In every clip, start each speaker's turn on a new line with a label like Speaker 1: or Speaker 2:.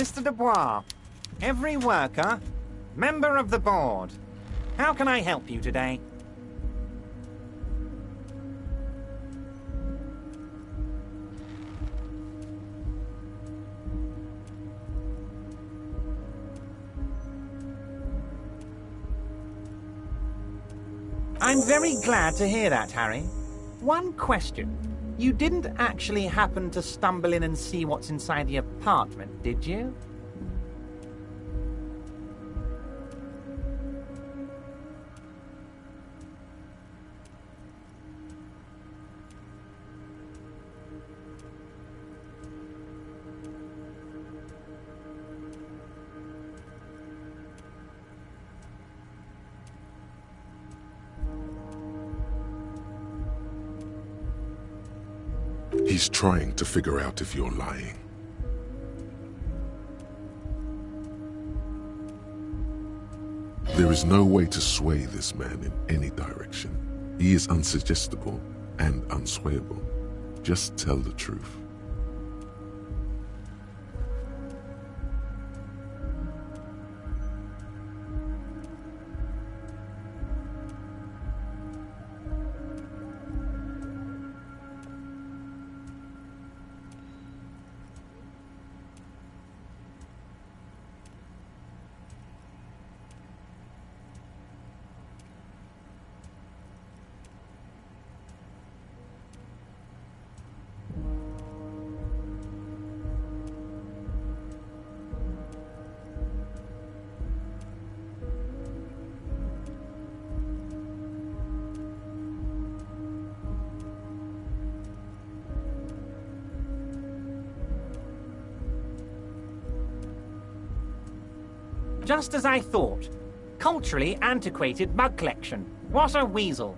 Speaker 1: Mr. Dubois, every worker, member of the board. How can I help you today? I'm very glad to hear that, Harry. One question. You didn't actually happen to stumble in and see what's inside the apartment, did you?
Speaker 2: He's trying to figure out if you're lying. There is no way to sway this man in any direction. He is unsuggestible and unswayable. Just tell the truth.
Speaker 1: Just as I thought. Culturally antiquated mug collection. What a weasel.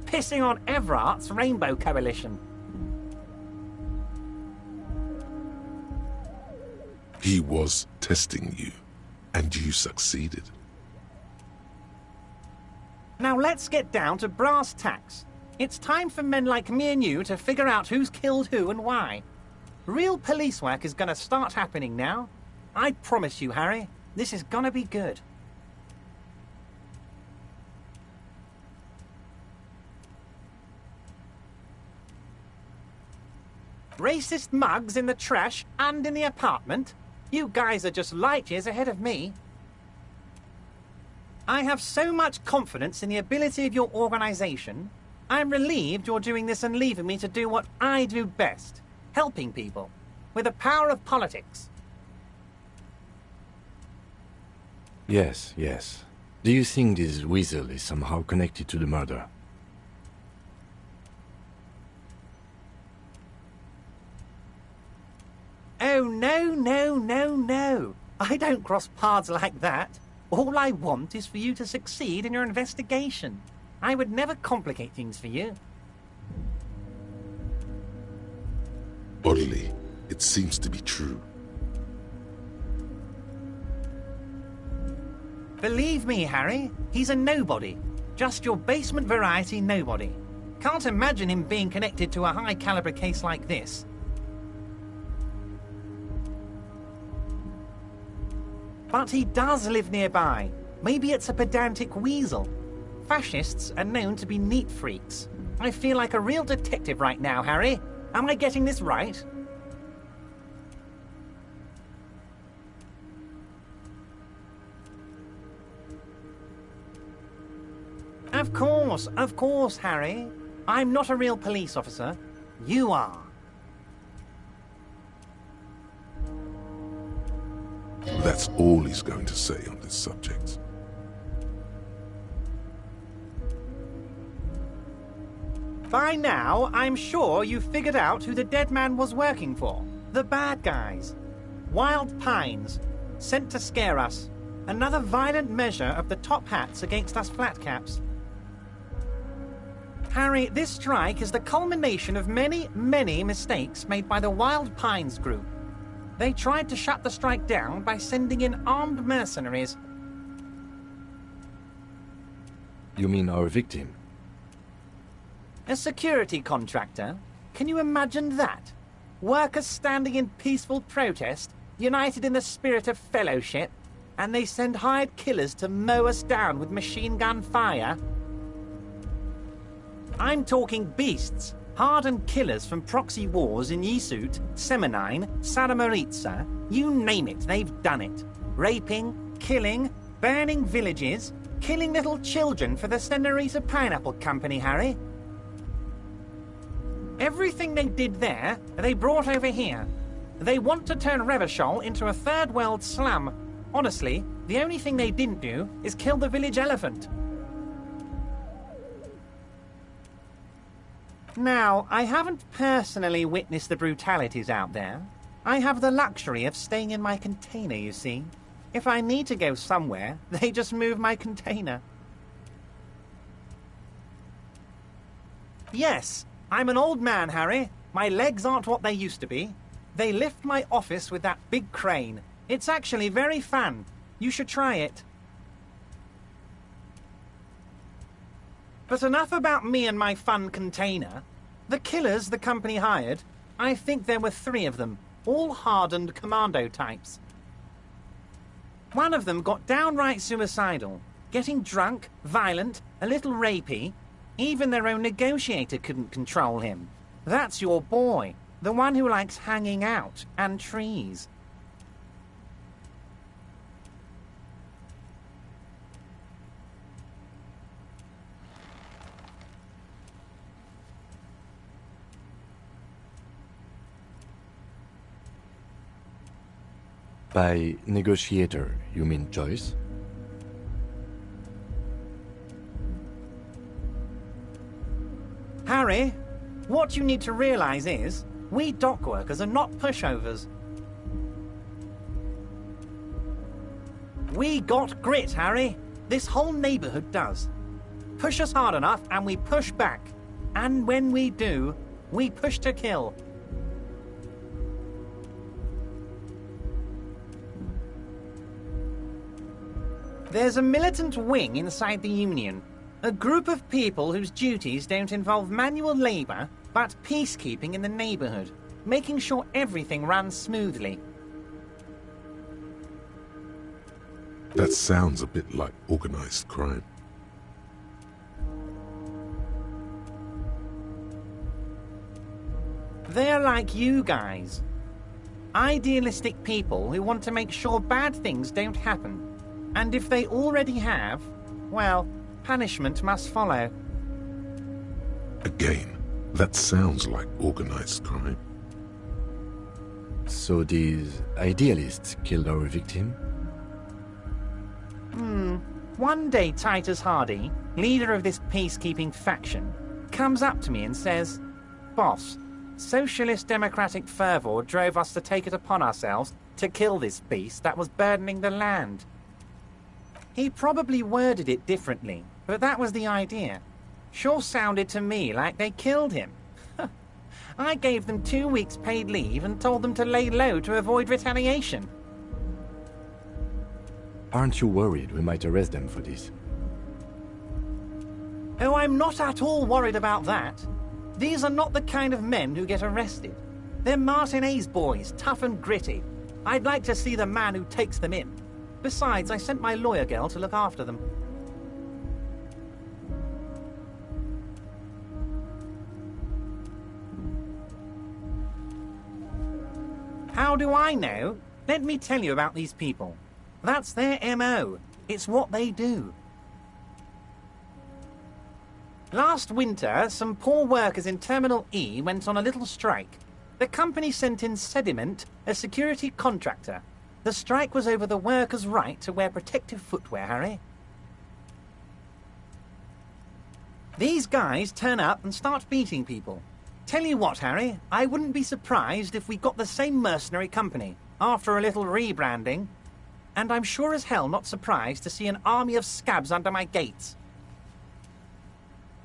Speaker 1: Pissing on Everart's Rainbow Coalition.
Speaker 2: He was testing you, and you succeeded.
Speaker 1: Now let's get down to brass tacks. It's time for men like me and you to figure out who's killed who and why. Real police work is going to start happening now. I promise you, Harry. This is gonna be good. Racist mugs in the trash and in the apartment? You guys are just light years ahead of me. I have so much confidence in the ability of your organization. I'm relieved you're doing this and leaving me to do what I do best. Helping people. With the power of politics.
Speaker 3: Yes, yes. Do you think this weasel is somehow connected to the murder?
Speaker 1: Oh, no. I don't cross paths like that. All I want is for you to succeed in your investigation. I would never complicate things for you.
Speaker 2: Oddly, it seems to be true.
Speaker 1: Believe me, Harry, he's a nobody. Just your basement variety nobody. Can't imagine him being connected to a high-caliber case like this. But he does live nearby. Maybe it's a pedantic weasel. Fascists are known to be neat freaks. I feel like a real detective right now, Harry. Am I getting this right? Of course, Harry. I'm not a real police officer. You are.
Speaker 2: That's all he's going to say on this subject.
Speaker 1: By now, I'm sure you've figured out who the dead man was working for. The bad guys. Wild Pines. Sent to scare us. Another violent measure of the top hats against us flatcaps. Harry, this strike is the culmination of many, many mistakes made by the Wild Pines group. They tried to shut the strike down by sending in armed mercenaries.
Speaker 3: You mean our victim?
Speaker 1: A security contractor? Can you imagine that? Workers standing in peaceful protest, united in the spirit of fellowship, and they send hired killers to mow us down with machine gun fire? I'm talking beasts, hardened killers from proxy wars in Yisut, Semenine, Saramaritsa, you name it, they've done it. Raping, killing, burning villages, killing little children for the Senorita Pineapple Company, Harry. Everything they did there, they brought over here. They want to turn Revachol into a third world slum. Honestly, the only thing they didn't do is kill the village elephant. Now, I haven't personally witnessed the brutalities out there. I have the luxury of staying in my container, you see. If I need to go somewhere, they just move my container. Yes, I'm an old man, Harry. My legs aren't what they used to be. They lift my office with that big crane. It's actually very fun. You should try it. But enough about me and my fun container. The killers the company hired, I think there were 3 of them, all hardened commando types. One of them got downright suicidal, getting drunk, violent, a little rapey. Even their own negotiator couldn't control him. That's your boy, the one who likes hanging out and trees.
Speaker 3: By negotiator, you mean Joyce?
Speaker 1: Harry, what you need to realize is, we dock workers are not pushovers. We got grit, Harry. This whole neighborhood does. Push us hard enough and we push back. And when we do, we push to kill. There's a militant wing inside the Union. A group of people whose duties don't involve manual labor, but peacekeeping in the neighborhood, making sure everything runs smoothly.
Speaker 2: That sounds a bit like organized crime.
Speaker 1: They're like you guys. Idealistic people who want to make sure bad things don't happen. And if they already have, well, punishment must follow.
Speaker 2: Again, that sounds like organized crime.
Speaker 3: So these idealists killed our victim?
Speaker 1: One day Titus Hardy, leader of this peacekeeping faction, comes up to me and says, "Boss, socialist democratic fervor drove us to take it upon ourselves to kill this beast that was burdening the land." He probably worded it differently, but that was the idea. Sure sounded to me like they killed him. I gave them 2 weeks paid leave and told them to lay low to avoid retaliation.
Speaker 3: Aren't you worried we might arrest them for this?
Speaker 1: Oh, I'm not at all worried about that. These are not the kind of men who get arrested. They're Martinez boys, tough and gritty. I'd like to see the man who takes them in. Besides, I sent my lawyer girl to look after them. How do I know? Let me tell you about these people. That's their MO. It's what they do. Last winter, some poor workers in Terminal E went on a little strike. The company sent in Sediment, a security contractor. The strike was over the workers' right to wear protective footwear, Harry. These guys turn up and start beating people. Tell you what, Harry, I wouldn't be surprised if we got the same mercenary company, after a little rebranding. And I'm sure as hell not surprised to see an army of scabs under my gates.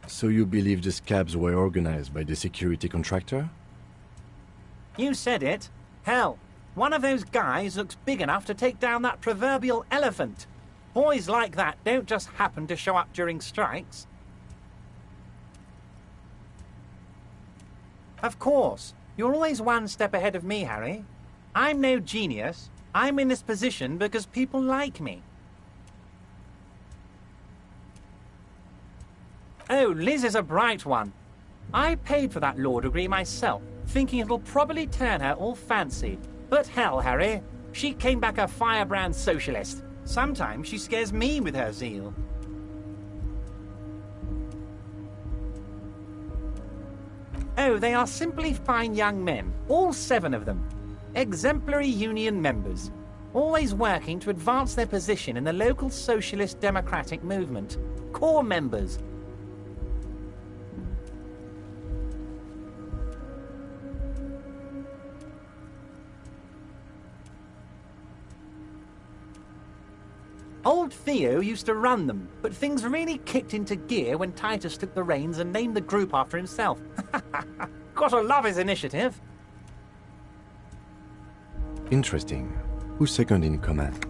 Speaker 3: So you believe the scabs were organized by the security contractor?
Speaker 1: You said it. Hell, one of those guys looks big enough to take down that proverbial elephant. Boys like that don't just happen to show up during strikes. Of course. You're always one step ahead of me, Harry. I'm no genius. I'm in this position because people like me. Oh, Liz is a bright one. I paid for that law degree myself, thinking it'll probably turn her all fancy. But hell, Harry, she came back a firebrand socialist. Sometimes she scares me with her zeal. Oh, they are simply fine young men, all 7 of them. Exemplary union members, always working to advance their position in the local socialist democratic movement. Core members. Old Theo used to run them, but things really kicked into gear when Titus took the reins and named the group after himself. Gotta love his initiative.
Speaker 3: Interesting. Who's second in command?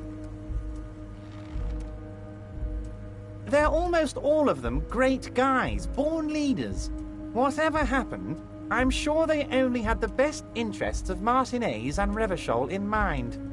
Speaker 1: They're almost all of them great guys, born leaders. Whatever happened, I'm sure they only had the best interests of Martinez and Revachol in mind.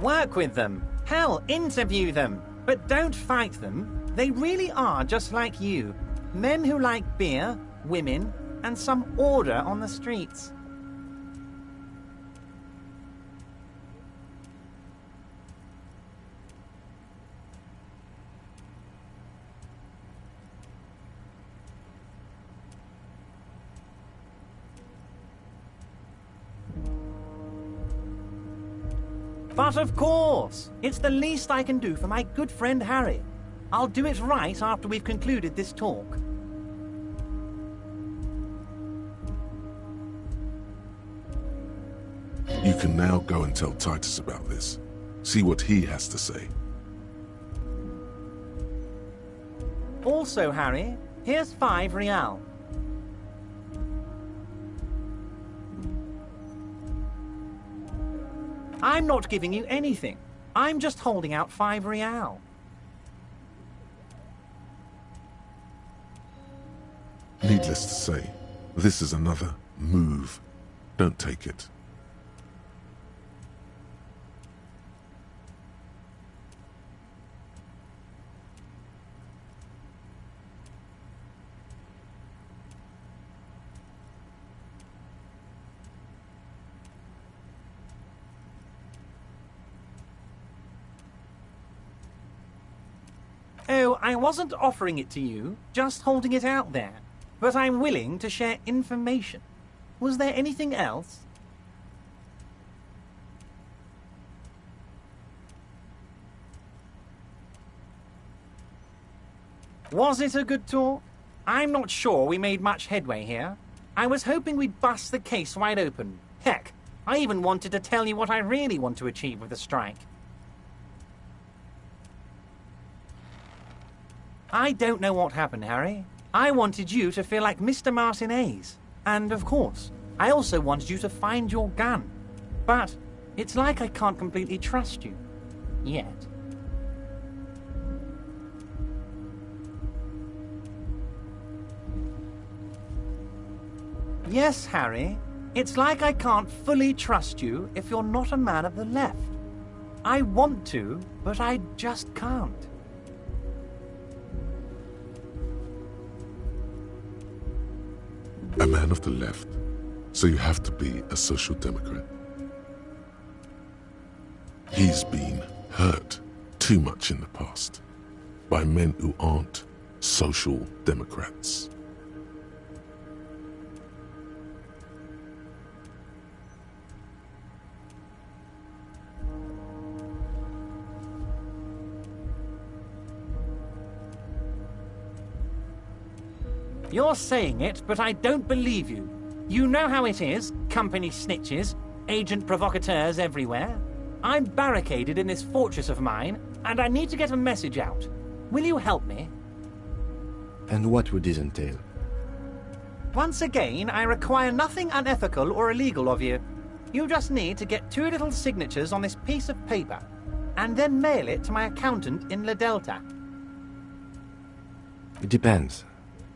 Speaker 1: Work with them. Hell, interview them. But don't fight them. They really are just like you. Men who like beer, women, and some order on the streets. But of course, it's the least I can do for my good friend Harry. I'll do it right after we've concluded this talk.
Speaker 2: You can now go and tell Titus about this. See what he has to say.
Speaker 1: Also, Harry, here's 5 real. I'm not giving you anything. I'm just holding out 5 real.
Speaker 2: Needless to say, this is another move. Don't take it.
Speaker 1: Oh, I wasn't offering it to you, just holding it out there. But I'm willing to share information. Was there anything else? Was it a good talk? I'm not sure we made much headway here. I was hoping we'd bust the case wide open. Heck, I even wanted to tell you what I really want to achieve with the strike. I don't know what happened, Harry. I wanted you to feel like Mr. Martinez. And, of course, I also wanted you to find your gun. But it's like I can't completely trust you. Yet. Yes, Harry. It's like I can't fully trust you if you're not a man of the left. I want to, but I just can't.
Speaker 2: A man of the left, so you have to be a social democrat. He's been hurt too much in the past by men who aren't social democrats.
Speaker 1: You're saying it, but I don't believe you. You know how it is, company snitches, agent provocateurs everywhere. I'm barricaded in this fortress of mine, and I need to get a message out. Will you help me?
Speaker 3: And what would this entail?
Speaker 1: Once again, I require nothing unethical or illegal of you. You just need to get 2 little signatures on this piece of paper, and then mail it to my accountant in La Delta.
Speaker 3: It depends.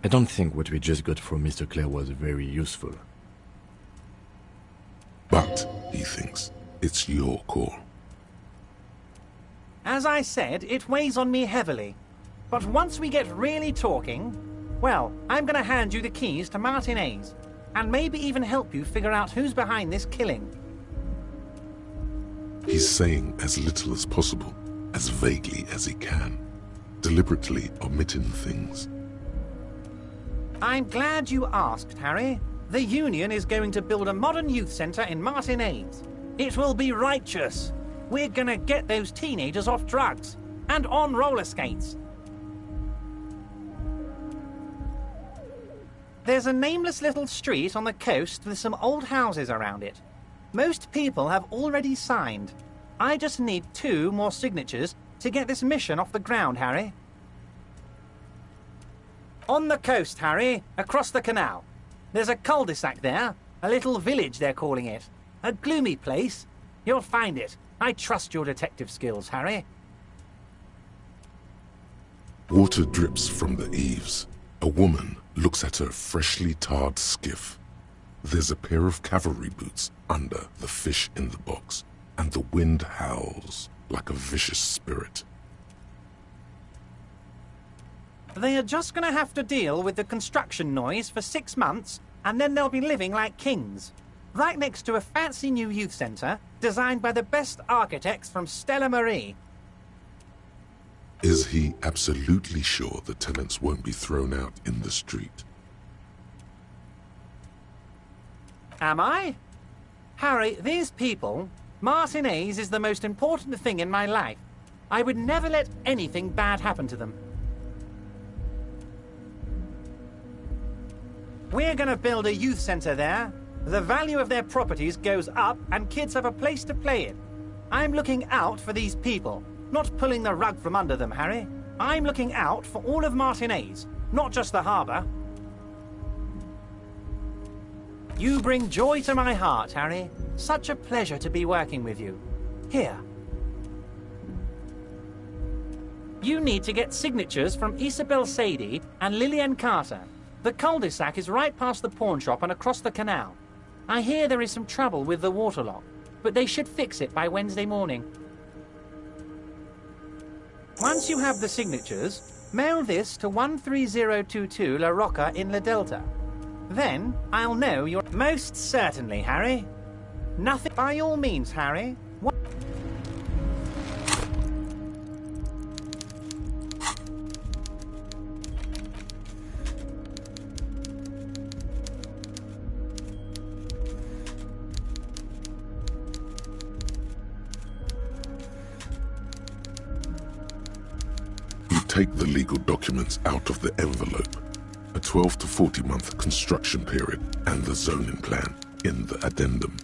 Speaker 3: I don't think what we just got from Mr. Clare was very useful.
Speaker 2: But, he thinks, it's your call.
Speaker 1: As I said, it weighs on me heavily. But once we get really talking, well, I'm going to hand you the keys to Martinez, and maybe even help you figure out who's behind this killing.
Speaker 2: He's saying as little as possible, as vaguely as he can, deliberately omitting things.
Speaker 1: I'm glad you asked, Harry. The Union is going to build a modern youth centre in Martinez. It will be righteous. We're gonna get those teenagers off drugs and on roller skates. There's a nameless little street on the coast with some old houses around it. Most people have already signed. I just need 2 more signatures to get this mission off the ground, Harry. On the coast, Harry, across the canal. There's a cul-de-sac there, a little village they're calling it. A gloomy place. You'll find it. I trust your detective skills, Harry.
Speaker 2: Water drips from the eaves. A woman looks at her freshly tarred skiff. There's a pair of cavalry boots under the fish in the box, and the wind howls like a vicious spirit.
Speaker 1: They are just going to have to deal with the construction noise for 6 months, and then they'll be living like kings. Right next to a fancy new youth centre, designed by the best architects from Stella Marie.
Speaker 2: Is he absolutely sure the tenants won't be thrown out in the street?
Speaker 1: Am I? Harry, these people, Martinez is the most important thing in my life. I would never let anything bad happen to them. We're gonna build a youth centre there. The value of their properties goes up and kids have a place to play in. I'm looking out for these people, not pulling the rug from under them, Harry. I'm looking out for all of Martinez, not just the harbour. You bring joy to my heart, Harry. Such a pleasure to be working with you. Here. You need to get signatures from Isabel Sadie and Lillian Carter. The cul-de-sac is right past the pawn shop and across the canal. I hear there is some trouble with the waterlock, but they should fix it by Wednesday morning. Once you have the signatures, mail this to 13022 La Rocca in La Delta. Then I'll know you're... Most certainly, Harry. Nothing... By all means, Harry.
Speaker 2: Take the legal documents out of the envelope, a 12 to 40 month construction period, and the zoning plan in the addendum.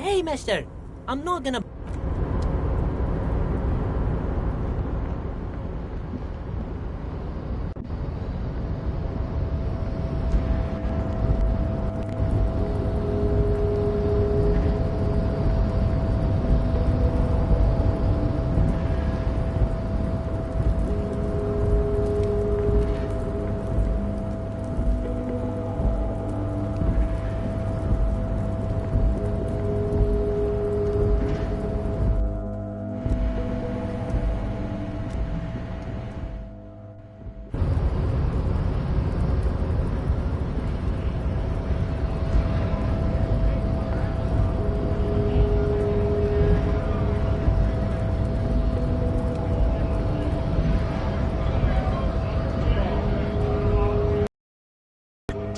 Speaker 4: Hey, mister, I'm not gonna...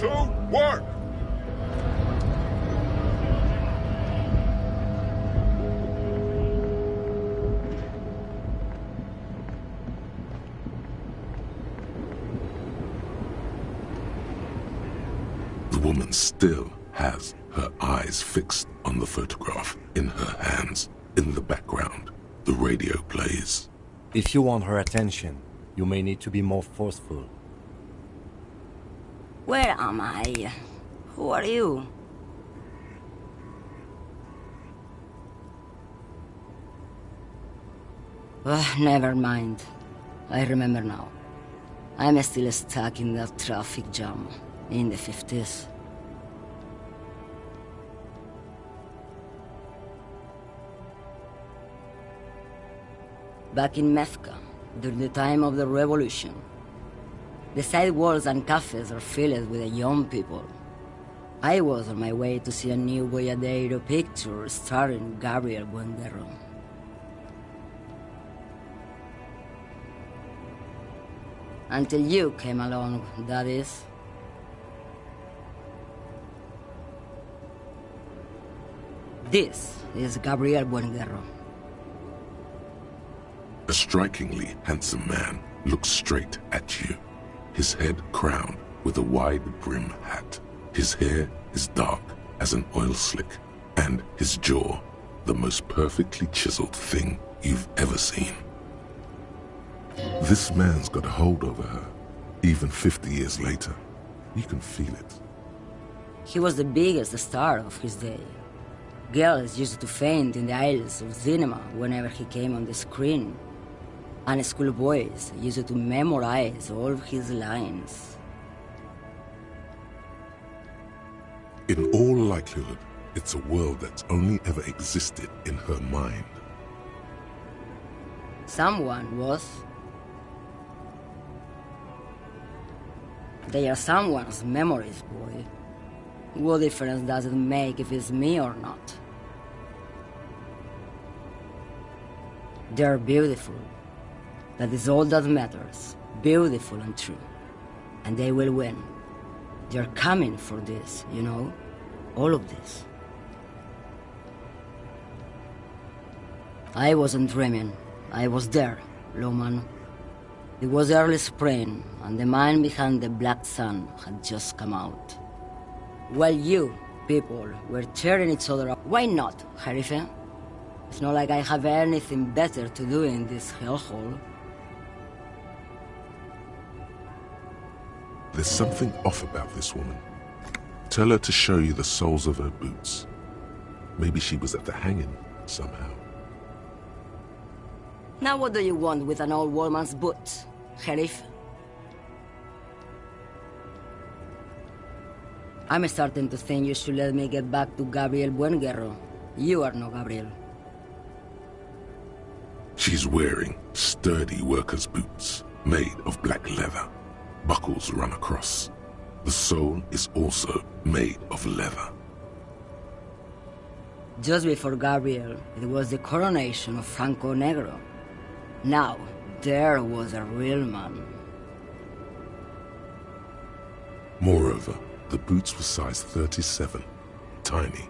Speaker 2: to work! The woman still has her eyes fixed on the photograph in her hands. In the background, the radio plays.
Speaker 3: If you want her attention, you may need to be more forceful.
Speaker 5: Where am I? Who are you? Never mind. I remember now. I'm still stuck in that traffic jam in the 50s. Back in Mecca, during the time of the revolution, the sidewalks and cafes are filled with young people. I was on my way to see a new Boyadero picture starring Gabriel Buendero. Until you came along, that is. This is Gabriel Buendero.
Speaker 2: A strikingly handsome man looks straight at you, his head crowned with a wide brim hat. His hair is dark as an oil slick, and his jaw the most perfectly chiseled thing you've ever seen. This man's got a hold over her, even 50 years later. You can feel it.
Speaker 5: He was the biggest star of his day. Girls used to faint in the aisles of cinema whenever he came on the screen. And schoolboys used to memorize all of his lines.
Speaker 2: In all likelihood, it's a world that's only ever existed in her mind.
Speaker 5: Someone was. They are someone's memories, boy. What difference does it make if it's me or not? They're beautiful. That is all that matters. Beautiful and true. And they will win. They're coming for this, you know? All of this. I wasn't dreaming. I was there, Lowman. It was early spring, and the man behind the black sun had just come out. While you, people, were tearing each other up. Why not, Harife? It's not like I have anything better to do in this hellhole.
Speaker 2: There's something off about this woman. Tell her to show you the soles of her boots. Maybe she was at the hanging somehow.
Speaker 5: Now what do you want with an old woman's boots, Sheriff? I'm starting to think you should let me get back to Gabriel Buenguerro. You are no Gabriel.
Speaker 2: She's wearing sturdy worker's boots, made of black leather. Buckles run across. The sole is also made of leather.
Speaker 5: Just before Gabriel, it was the coronation of Franco Negro. Now, there was a real man.
Speaker 2: Moreover, the boots were size 37. Tiny.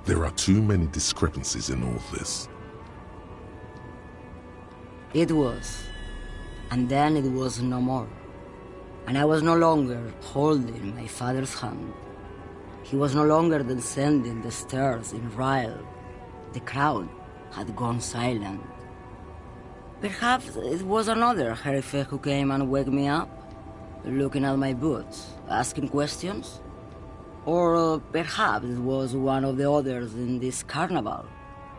Speaker 2: There are too many discrepancies in all this.
Speaker 5: It was. And then it was no more. And I was no longer holding my father's hand. He was no longer descending the stairs in Ryle. The crowd had gone silent. Perhaps it was another Herife who came and woke me up, looking at my boots, asking questions. Or perhaps it was one of the others in this carnival.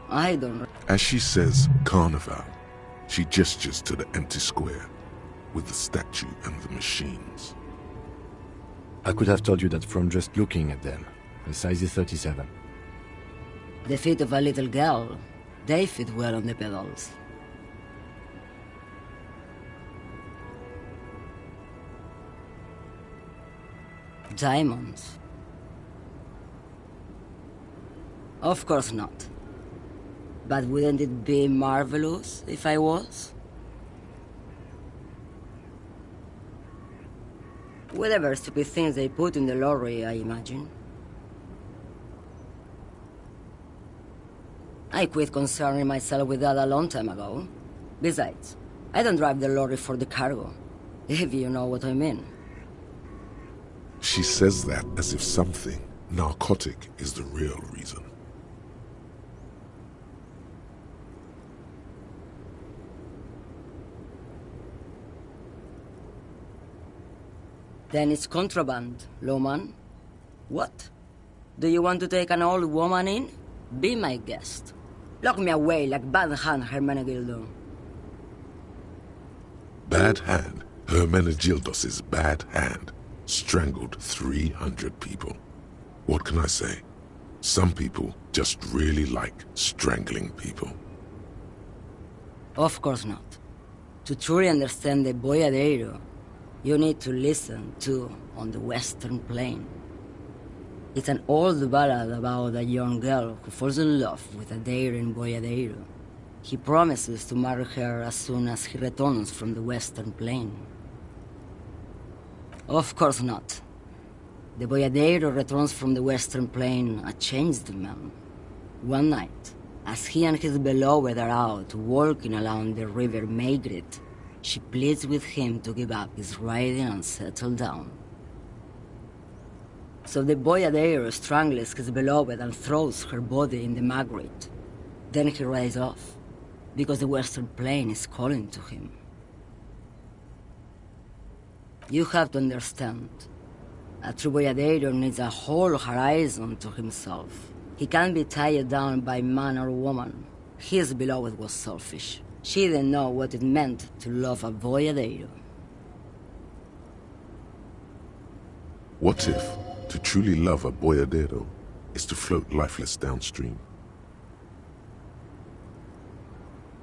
Speaker 5: I don't know.
Speaker 2: As she says carnival, she gestures to the empty square with the statue and the machines.
Speaker 3: I could have told you that from just looking at them. The size is 37.
Speaker 5: The feet of a little girl, they fit well on the pedals. Diamonds. Of course not. But wouldn't it be marvelous if I was? Whatever stupid things they put in the lorry, I imagine. I quit concerning myself with that a long time ago. Besides, I don't drive the lorry for the cargo, if you know what I mean.
Speaker 2: She says that as if something narcotic is the real reason.
Speaker 5: Then it's contraband, lawman. What? Do you want to take an old woman in? Be my guest. Lock me away like Bad Hand Hermenegildo.
Speaker 2: Bad Hand, Hermenegildos's bad hand, strangled 300 people. What can I say? Some people just really like strangling people.
Speaker 5: Of course not. To truly understand the boyadero, you need to listen to On the Western Plain. It's an old ballad about a young girl who falls in love with a daring boyadero. He promises to marry her as soon as he returns from the Western Plain. Of course not. The boyadero returns from the Western Plain a changed man. One night, as he and his beloved are out walking along the river Maigret, she pleads with him to give up his riding and settle down. So the boyadero strangles his beloved and throws her body in the Magret. Then he rides off, because the Western Plain is calling to him. You have to understand, a true boyadero needs a whole horizon to himself. He can't be tied down by man or woman. His beloved was selfish. She didn't know what it meant to love a boyadero.
Speaker 2: What if to truly love a boyadero is to float lifeless downstream?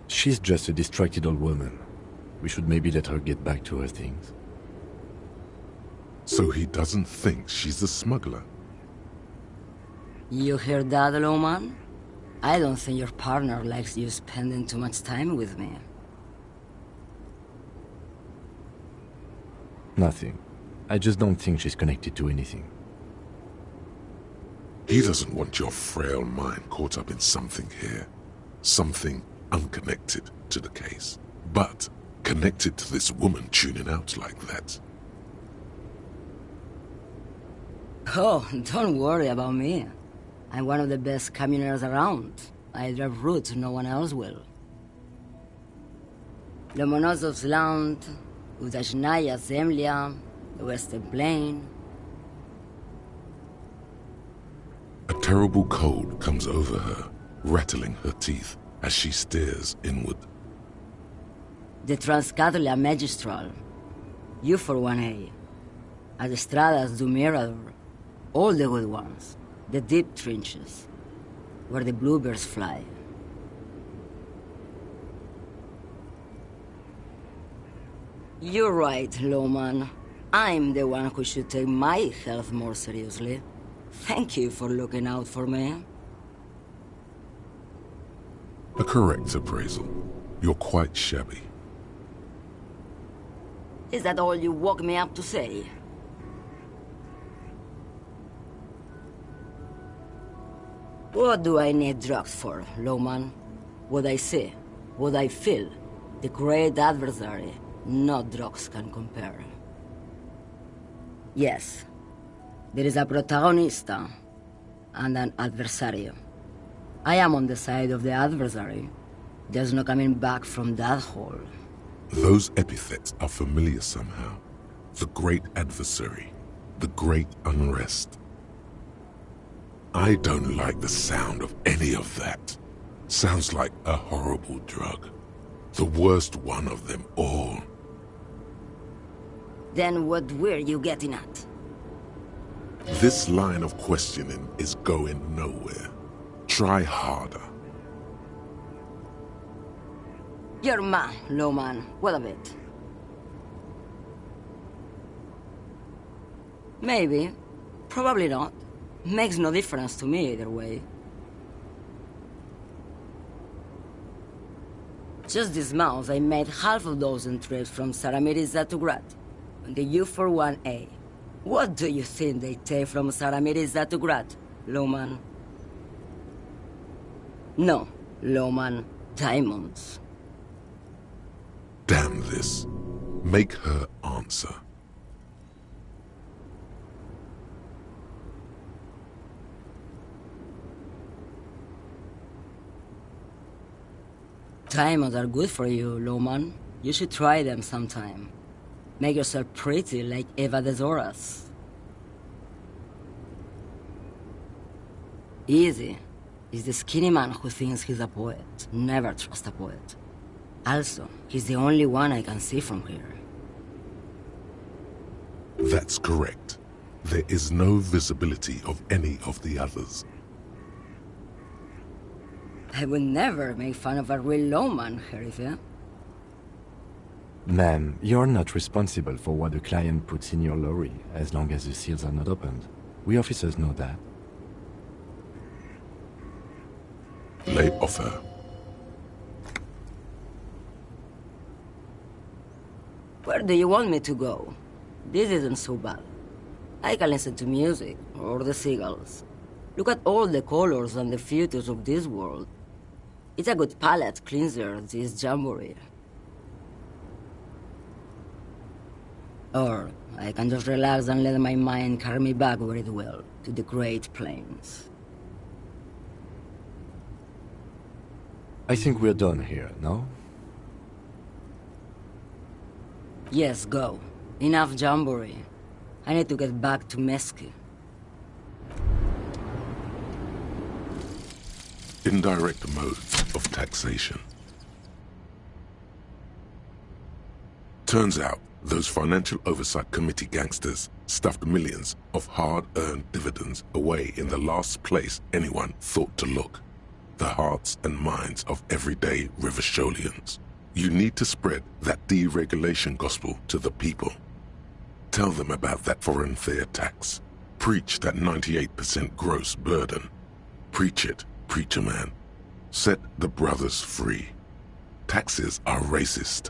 Speaker 3: She's just a distracted old woman. We should maybe let her get back to her things.
Speaker 2: So he doesn't think she's a smuggler?
Speaker 5: You hear that, lawman? I don't think your partner likes you spending too much time with me.
Speaker 3: Nothing. I just don't think she's connected to anything.
Speaker 2: He doesn't want your frail mind caught up in something here. Something unconnected to the case. But connected to this woman tuning out like that.
Speaker 5: Oh, don't worry about me. I'm one of the best camioners around. I drive routes no one else will. Lomonosov's Land, Udachnaya Zemlya, the Western Plain.
Speaker 2: A terrible cold comes over her, rattling her teeth as she stares inward.
Speaker 5: The Transcatolia Magistral, you for 1A. Adestradas do Mirador, all the good ones. The deep trenches, where the bluebirds fly. You're right, lawman. I'm the one who should take my health more seriously. Thank you for looking out for me.
Speaker 2: A correct appraisal. You're quite shabby.
Speaker 5: Is that all you woke me up to say? What do I need drugs for, lawman? What I see, what I feel, the great adversary, no drugs can compare. Yes, there is a protagonista and an adversario. I am on the side of the adversary. There's no coming back from that hole.
Speaker 2: Those epithets are familiar somehow. The great adversary, the great unrest. I don't like the sound of any of that. Sounds like a horrible drug. The worst one of them all.
Speaker 5: Then what were you getting at?
Speaker 2: This line of questioning is going nowhere. Try harder.
Speaker 5: You're mad, lawman. What of it? Maybe. Probably not. Makes no difference to me either way. Just this month, I made half a dozen trips from Saramiriza to Grad, on the U41A. What do you think they take from Saramiriza to Grat, Loman? No, Loman. Diamonds.
Speaker 2: Damn this. Make her answer.
Speaker 5: Diamonds are good for you, Loman. You should try them sometime. Make yourself pretty like Eva de Zoras. Easy. He's the skinny man who thinks he's a poet. Never trust a poet. Also, he's the only one I can see from here.
Speaker 2: That's correct. There is no visibility of any of the others.
Speaker 5: I would never make fun of a real lawman, Sheriff.
Speaker 3: Ma'am, you're not responsible for what the client puts in your lorry, as long as the seals are not opened. We officers know that.
Speaker 2: Lay off her.
Speaker 5: Where do you want me to go? This isn't so bad. I can listen to music, or the seagulls. Look at all the colors and the features of this world. It's a good palate cleanser, this jamboree. Or I can just relax and let my mind carry me back where it will, to the Great Plains.
Speaker 3: I think we're done here, no?
Speaker 5: Yes, go. Enough jamboree. I need to get back to Mesky.
Speaker 2: Indirect modes of taxation. Turns out, those Financial Oversight Committee gangsters stuffed millions of hard-earned dividends away in the last place anyone thought to look. The hearts and minds of everyday Riversholians. You need to spread that deregulation gospel to the people. Tell them about that foreign fair tax. Preach that 98% gross burden. Preach it, preacher man. Set the brothers free. Taxes are racist.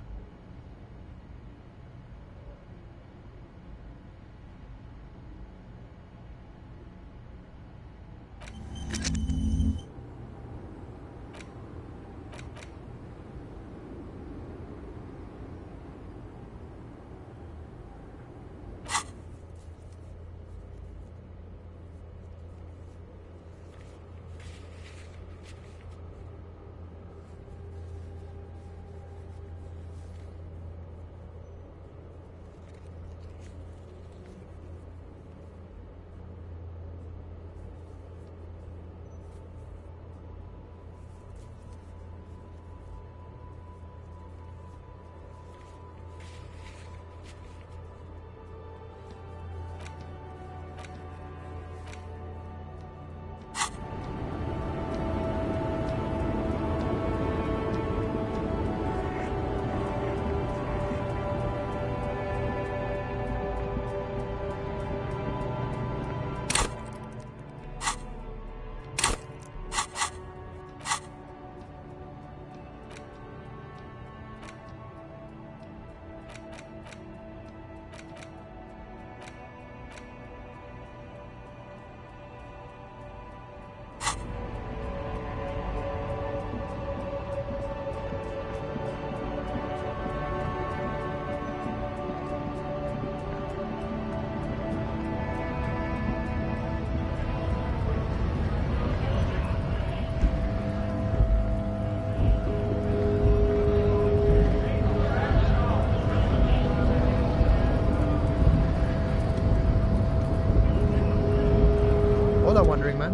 Speaker 6: Hola, Wandering Man.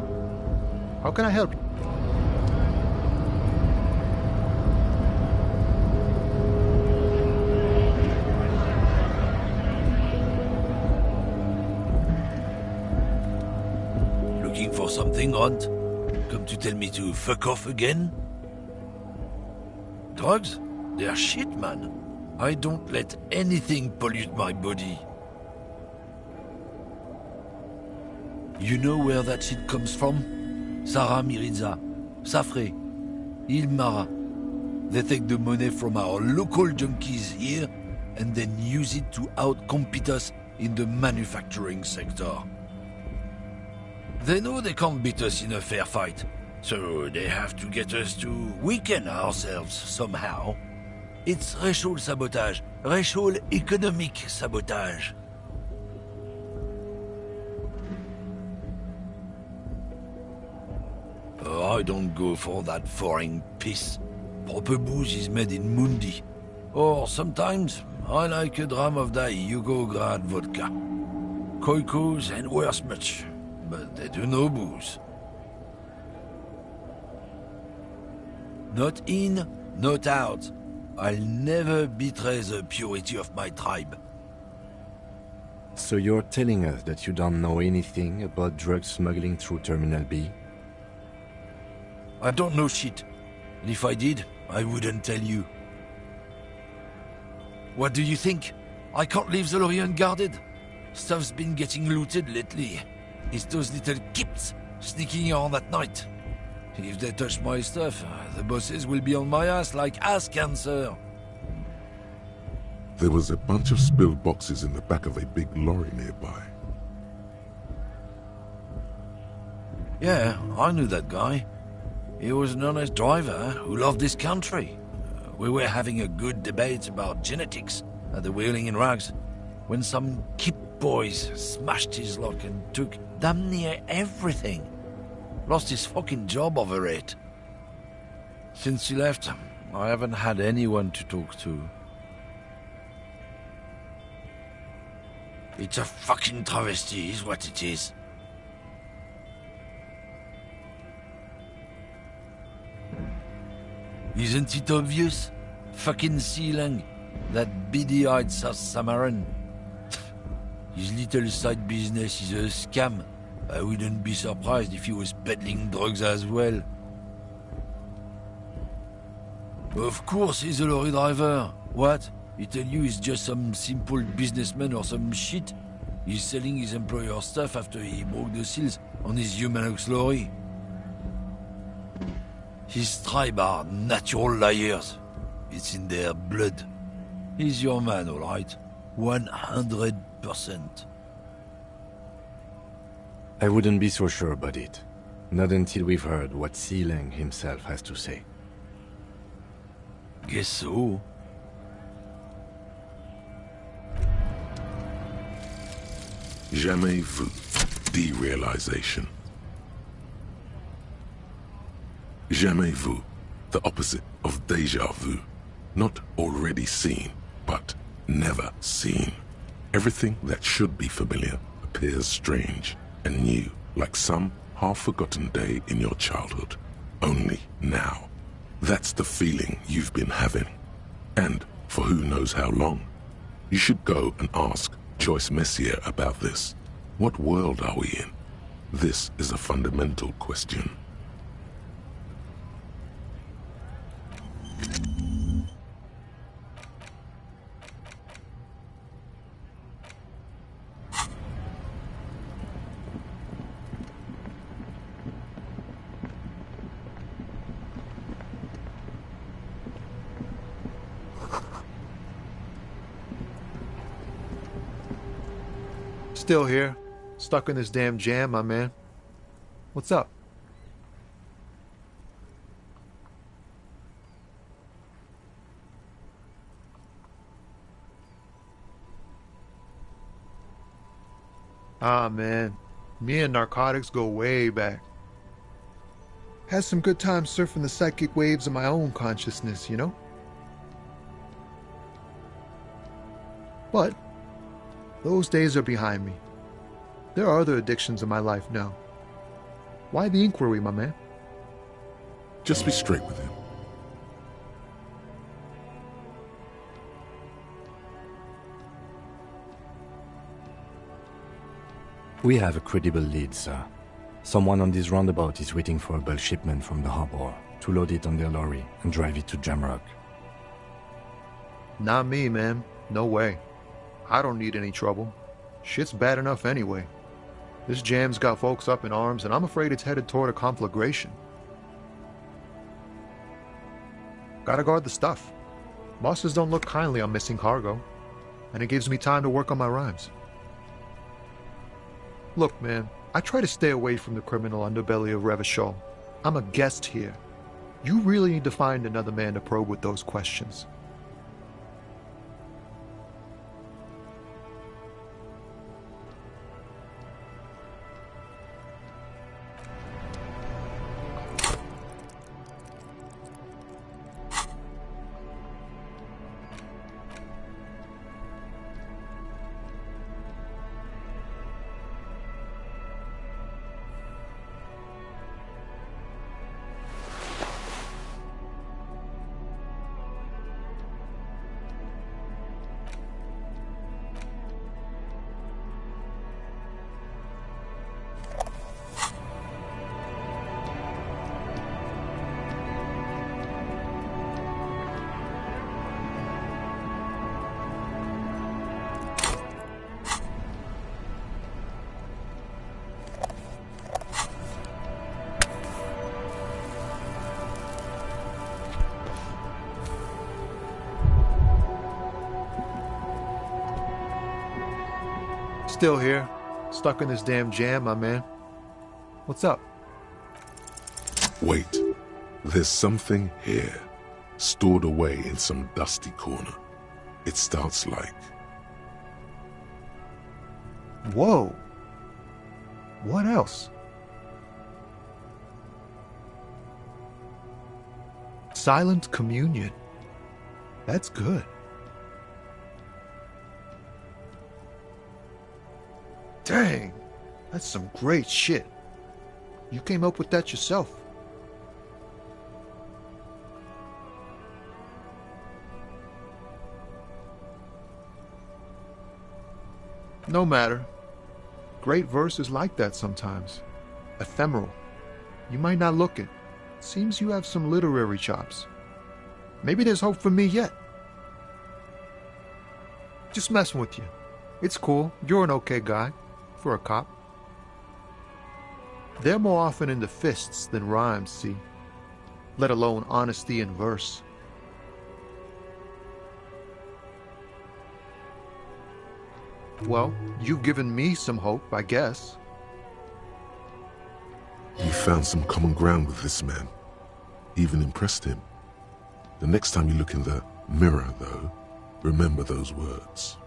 Speaker 6: How can I help you?
Speaker 7: Looking for something, Runt? Come to tell me to fuck off again? Drugs? They're shit, man. I don't let anything pollute my body. You know where that shit comes from? Saramiriza, Safre, Ilmara. They take the money from our local junkies here and then use it to outcompete us in the manufacturing sector. They know they can't beat us in a fair fight, so they have to get us to weaken ourselves somehow. It's racial sabotage, racial economic sabotage. Oh, I don't go for that foreign piss. Proper booze is made in Mundi. Or sometimes, I like a dram of that Yugograd vodka. Koikos and worse much, but they do no booze. Not in, not out. I'll never betray the purity of my tribe.
Speaker 3: So you're telling us that you don't know anything about drug smuggling through Terminal B?
Speaker 7: I don't know shit. And if I did, I wouldn't tell you. What do you think? I can't leave the lorry unguarded. Stuff's been getting looted lately. It's those little kips sneaking around at night. If they touch my stuff, the bosses will be on my ass like ass cancer.
Speaker 2: There was a bunch of spilled boxes in the back of a big lorry nearby.
Speaker 7: Yeah, I knew that guy. He was an honest driver who loved this country. We were having a good debate about genetics at the Wheeling in Rags when some kip boys smashed his lock and took damn near everything. Lost his fucking job over it. Since he left, I haven't had anyone to talk to. It's a fucking travesty, is what it is. Isn't it obvious? Fucking Sealang, that beady-eyed South Samaran. His little side business is a scam. I wouldn't be surprised if he was peddling drugs as well. Of course he's a lorry driver. What? He tell you he's just some simple businessman or some shit? He's selling his employer stuff after he broke the seals on his Humanox lorry. His tribe are natural liars. It's in their blood. He's your man, all right. 100%.
Speaker 3: I wouldn't be so sure about it. Not until we've heard what Sealang himself has to say.
Speaker 7: Guess so.
Speaker 2: Jamais vu. Derealization. Jamais vu. The opposite of déjà vu. Not already seen, but never seen. Everything that should be familiar appears strange and new, like some half-forgotten day in your childhood. Only now. That's the feeling you've been having. And for who knows how long. You should go and ask Joyce Messier about this. What world are we in? This is a fundamental question.
Speaker 6: Still here. Stuck in this damn jam, my man. What's up? Ah, man. Me and narcotics go way back. Had some good times surfing the psychic waves of my own consciousness, you know? But those days are behind me. There are other addictions in my life now. Why the inquiry, my man?
Speaker 2: Just be straight with him.
Speaker 3: We have a credible lead, sir. Someone on this roundabout is waiting for a bulk shipment from the harbor to load it on their lorry and drive it to Jamrock.
Speaker 6: Not me, man. No way. I don't need any trouble. Shit's bad enough anyway. This jam's got folks up in arms, and I'm afraid it's headed toward a conflagration. Gotta guard the stuff. Bosses don't look kindly on missing cargo, and it gives me time to work on my rhymes. Look, man, I try to stay away from the criminal underbelly of Revachol. I'm a guest here. You really need to find another man to probe with those questions. Still here, stuck in this damn jam, my man. What's up?
Speaker 2: Wait, there's something here, stored away in some dusty corner. It starts like...
Speaker 6: Whoa. What else? Silent communion. That's good. Dang, that's some great shit. You came up with that yourself. No matter. Great verse is like that sometimes. Ephemeral. You might not look it. Seems you have some literary chops. Maybe there's hope for me yet. Just messing with you. It's cool. You're an okay guy. For a cop. They're more often into fists than rhymes, see? Let alone honesty in verse. Well, you've given me some hope, I guess.
Speaker 2: You found some common ground with this man. Even impressed him. The next time you look in the mirror, though, remember those words.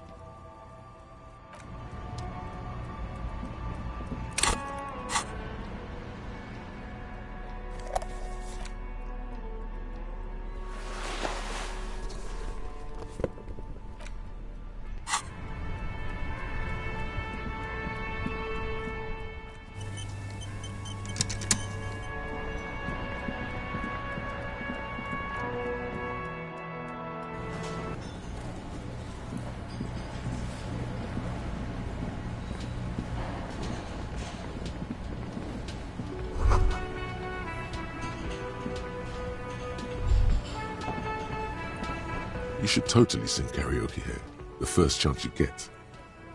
Speaker 2: You should totally sing karaoke here, the first chance you get.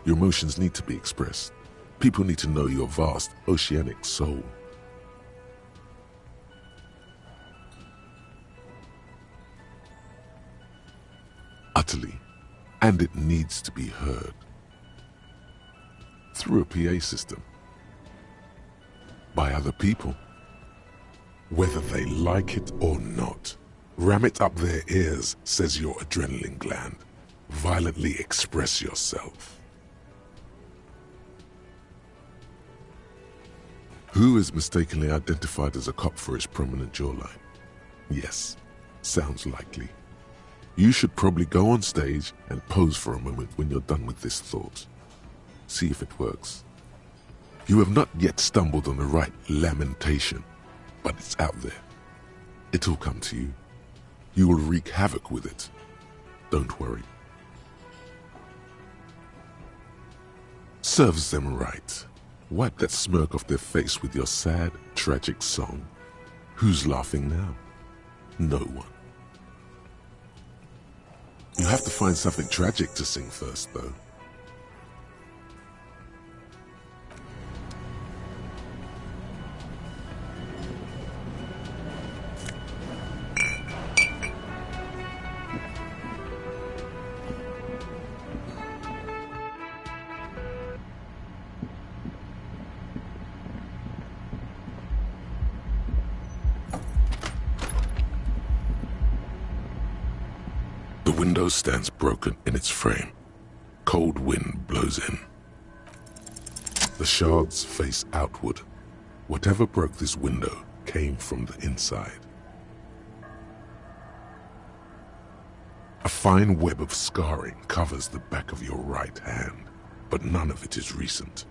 Speaker 2: Your emotions need to be expressed. People need to know your vast, oceanic soul. Utterly. And it needs to be heard. Through a PA system. By other people. Whether they like it or not. Ram it up their ears, says your adrenaline gland. Violently express yourself. Who is mistakenly identified as a cop for his prominent jawline? Yes, sounds likely. You should probably go on stage and pose for a moment when you're done with this thought. See if it works. You have not yet stumbled on the right lamentation, but it's out there. It'll come to you. You will wreak havoc with it. Don't worry. Serves them right. Wipe that smirk off their face with your sad, tragic song. Who's laughing now? No one. You have to find something tragic to sing first, though. window stands broken in its frame. Cold wind blows in. The shards face outward. Whatever broke this window came from the inside. A fine web of scarring covers the back of your right hand, but none of it is recent.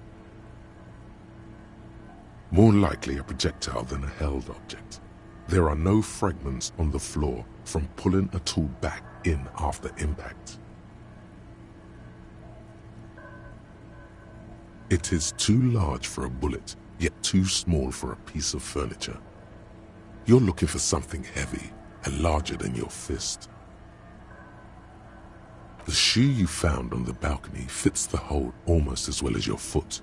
Speaker 2: More likely a projectile than a held object. There are no fragments on the floor from pulling a tool back in after impact. It is too large for a bullet, yet too small for a piece of furniture. You're looking for something heavy and larger than your fist. The shoe you found on the balcony fits the hold almost as well as your foot.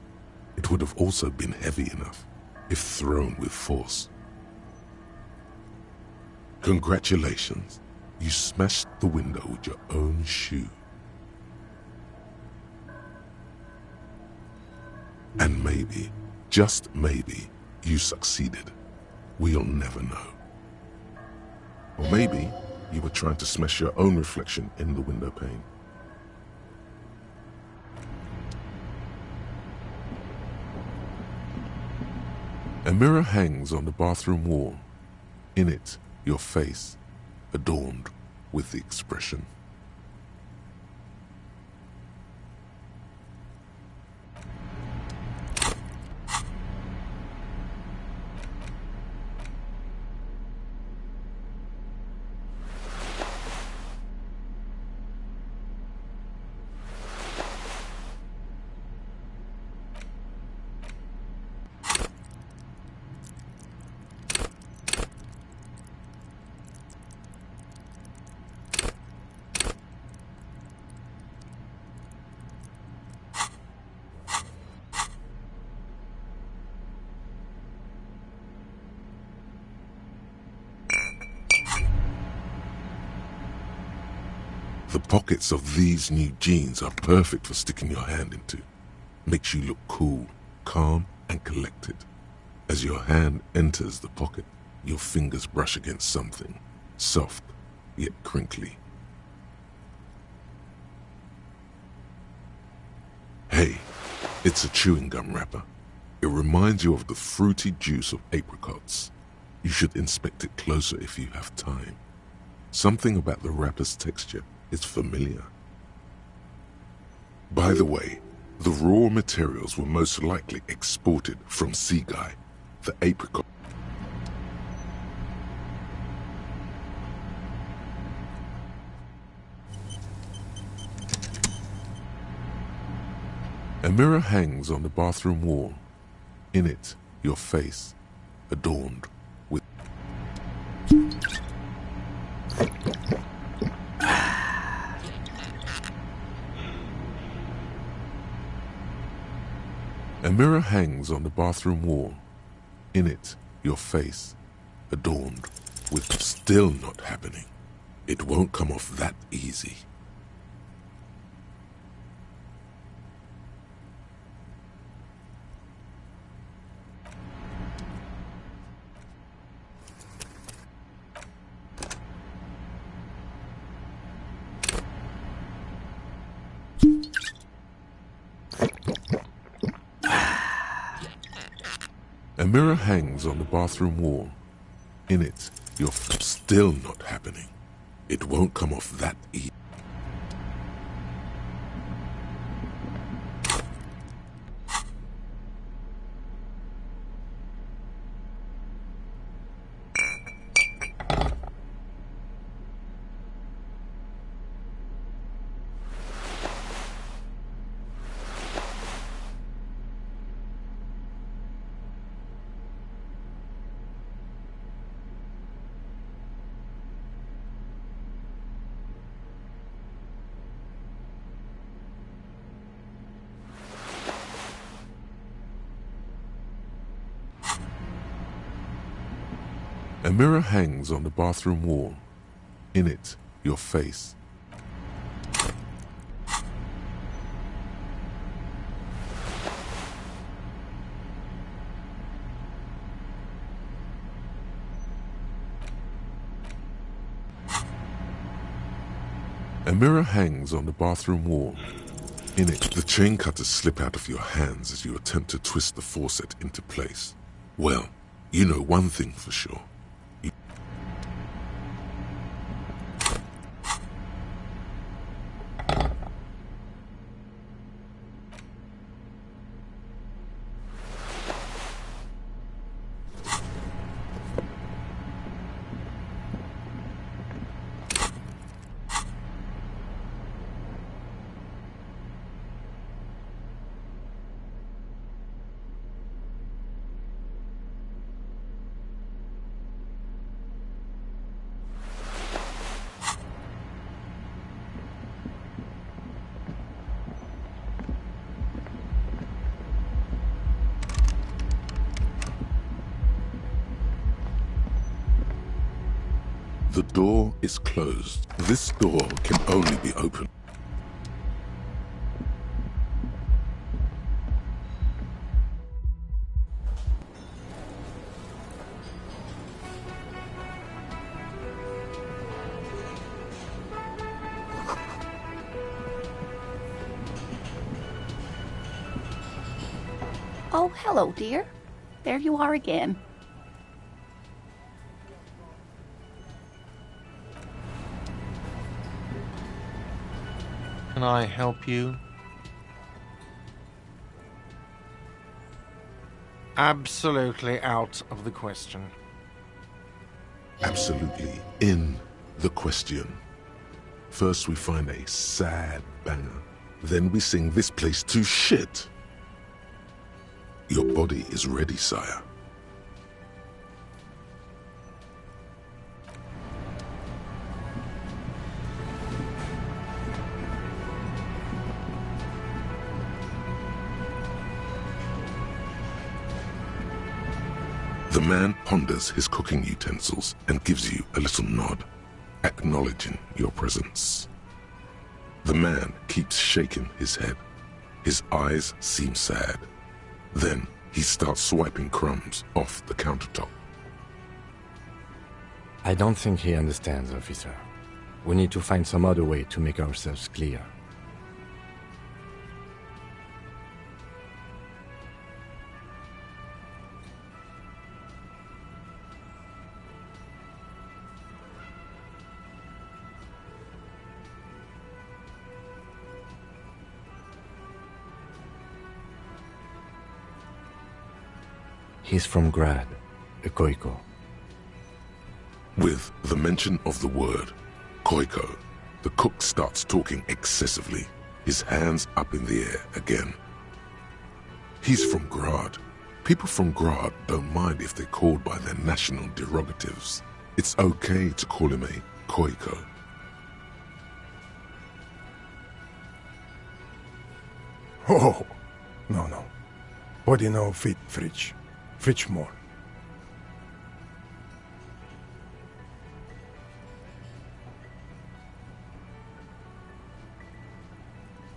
Speaker 2: It would have also been heavy enough if thrown with force. Congratulations, you smashed the window with your own shoe. And maybe, just maybe, you succeeded. We'll never know. Or maybe you were trying to smash your own reflection in the window pane. A mirror hangs on the bathroom wall. In it, your face, adorned with the expression. The pockets of these new jeans are perfect for sticking your hand into. Makes you look cool, calm, and collected. As your hand enters the pocket, your fingers brush against something, soft yet crinkly. Hey, it's a chewing gum wrapper. It reminds you of the fruity juice of apricots. You should inspect it closer if you have time. Something about the wrapper's texture is familiar. By the way, the raw materials were most likely exported from Seaguy, the apricot. A mirror hangs on the bathroom wall. In it, your face, adorned with... A mirror hangs on the bathroom wall. In it, your face, adorned with still not happening. It won't come off that easy. A mirror hangs on the bathroom wall. In it, you're still not happening. It won't come off that easy. A mirror hangs on the bathroom wall. In it, your face. A mirror hangs on the bathroom wall. In it, the chain cutters slip out of your hands as you attempt to twist the faucet into place. Well, you know one thing for sure. The door is closed. This door can only be opened.
Speaker 8: Oh, hello, dear. There you are again.
Speaker 9: Can I help you? Absolutely out of the question.
Speaker 2: Absolutely in the question. First we find a sad banger. Then we sing this place to shit. Your body is ready, sire. The man ponders his cooking utensils and gives you a little nod, acknowledging your presence. The man keeps shaking his head. His eyes seem sad. Then he starts swiping crumbs off the countertop.
Speaker 3: I don't think he understands, officer. We need to find some other way to make ourselves clear. He's from Grad, a Koiko.
Speaker 2: With the mention of the word Koiko, the cook starts talking excessively, his hands up in the air again. He's from Grad. People from Grad don't mind if they're called by their national derogatives. It's okay to call him a Koiko.
Speaker 10: Oh, no. Body no fit fridge. Fridge more.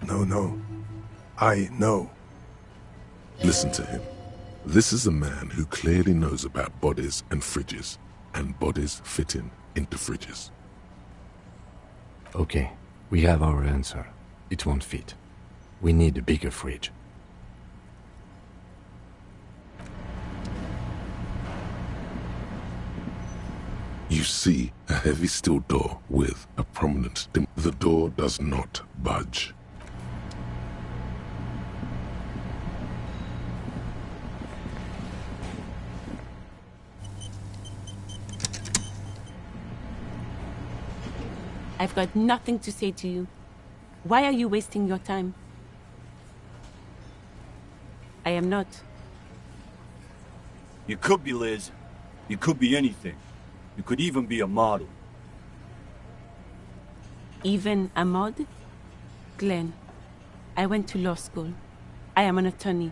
Speaker 10: No. I know.
Speaker 2: Listen to him. This is a man who clearly knows about bodies and fridges, and bodies fitting into fridges.
Speaker 3: Okay, we have our answer. It won't fit. We need a bigger fridge.
Speaker 2: You see a heavy steel door with a prominent dim. The door does not budge.
Speaker 11: I've got nothing to say to you. Why are you wasting your time? I am not.
Speaker 12: You could be, Liz. You could be anything. You could even be a model.
Speaker 11: Even a mod? Glenn, I went to law school. I am an attorney.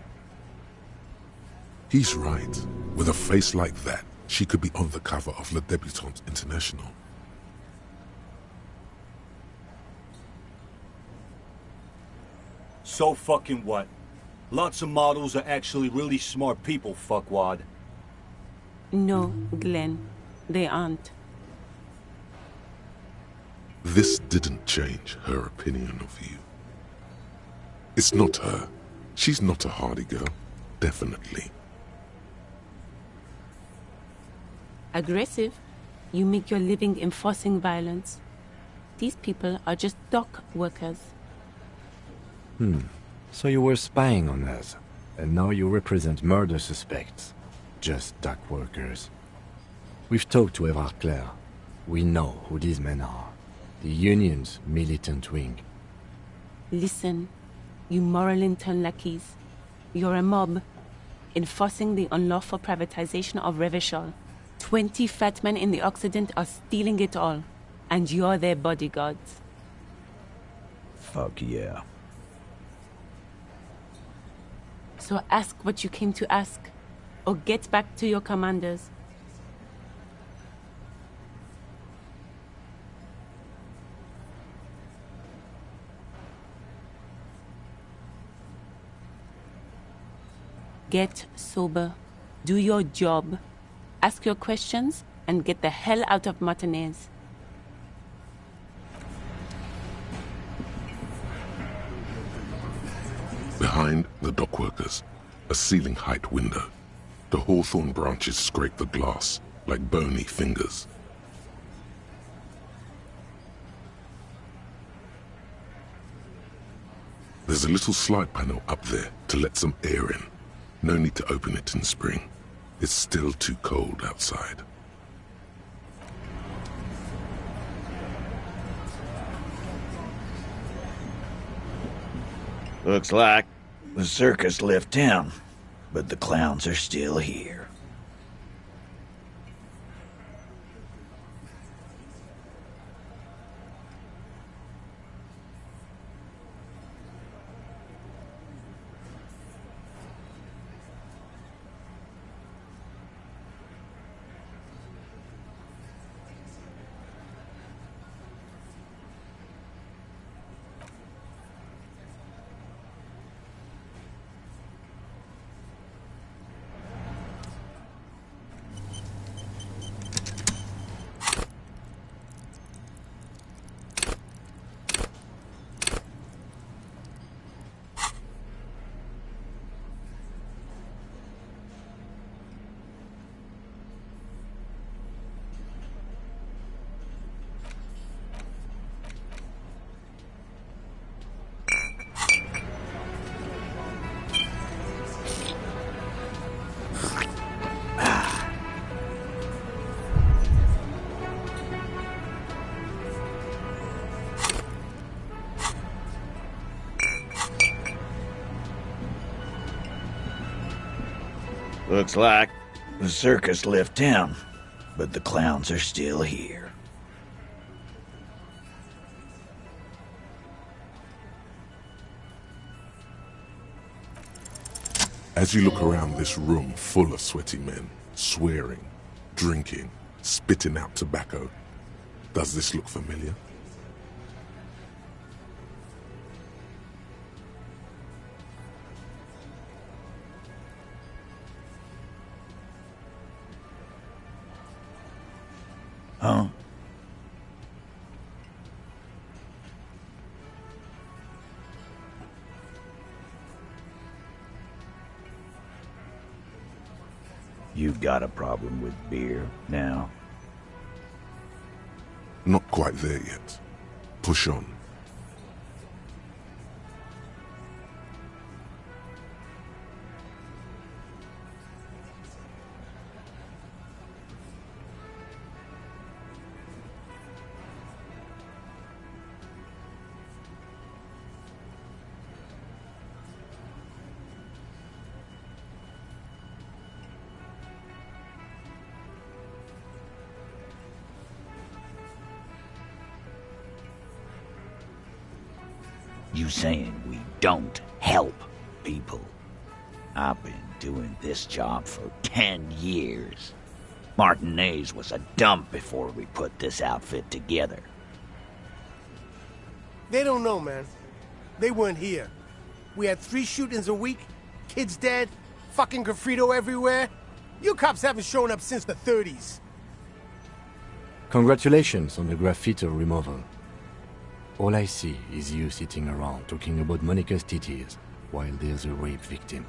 Speaker 2: He's right. With a face like that, she could be on the cover of Le Debutante International.
Speaker 12: So fucking what? Lots of models are actually really smart people, fuckwad.
Speaker 11: No, Glenn, they aren't.
Speaker 2: This didn't change her opinion of you. It's not her. She's not a hardy girl. Definitely.
Speaker 11: Aggressive? You make your living enforcing violence. These people are just dock workers.
Speaker 3: So you were spying on us, and now you represent murder suspects. Just dock workers. We've talked to Everard Clare. We know who these men are. The Union's militant wing.
Speaker 11: Listen, you moral intern lackeys. You're a mob, enforcing the unlawful privatization of Revachol. 20 fat men in the Occident are stealing it all, and you're their bodyguards.
Speaker 13: Fuck yeah.
Speaker 11: So ask what you came to ask, or get back to your commanders. Get sober. Do your job. Ask your questions and get the hell out of Martinez.
Speaker 2: Behind the dockworkers, a ceiling-height window. The hawthorn branches scrape the glass like bony fingers. There's a little slide panel up there to let some air in. No need to open it in spring. It's still too cold outside.
Speaker 13: Looks like the circus left town, but the clowns are still here. Looks like the circus left town, but the clowns are still here.
Speaker 2: As you look around this room full of sweaty men, swearing, drinking, spitting out tobacco, does this look familiar?
Speaker 13: Huh? You've got a problem with beer now?
Speaker 2: Not quite there yet. Push on.
Speaker 13: You saying we don't help people? I've been doing this job for 10 years. Martinez was a dump before we put this outfit together.
Speaker 14: They don't know, man. They weren't here. We had 3 shootings a week, kids dead, fucking graffito everywhere. You cops haven't shown up since the 30s.
Speaker 3: Congratulations on the graffiti removal. All I see is you sitting around talking about Monica's titties, while there's a rape victim.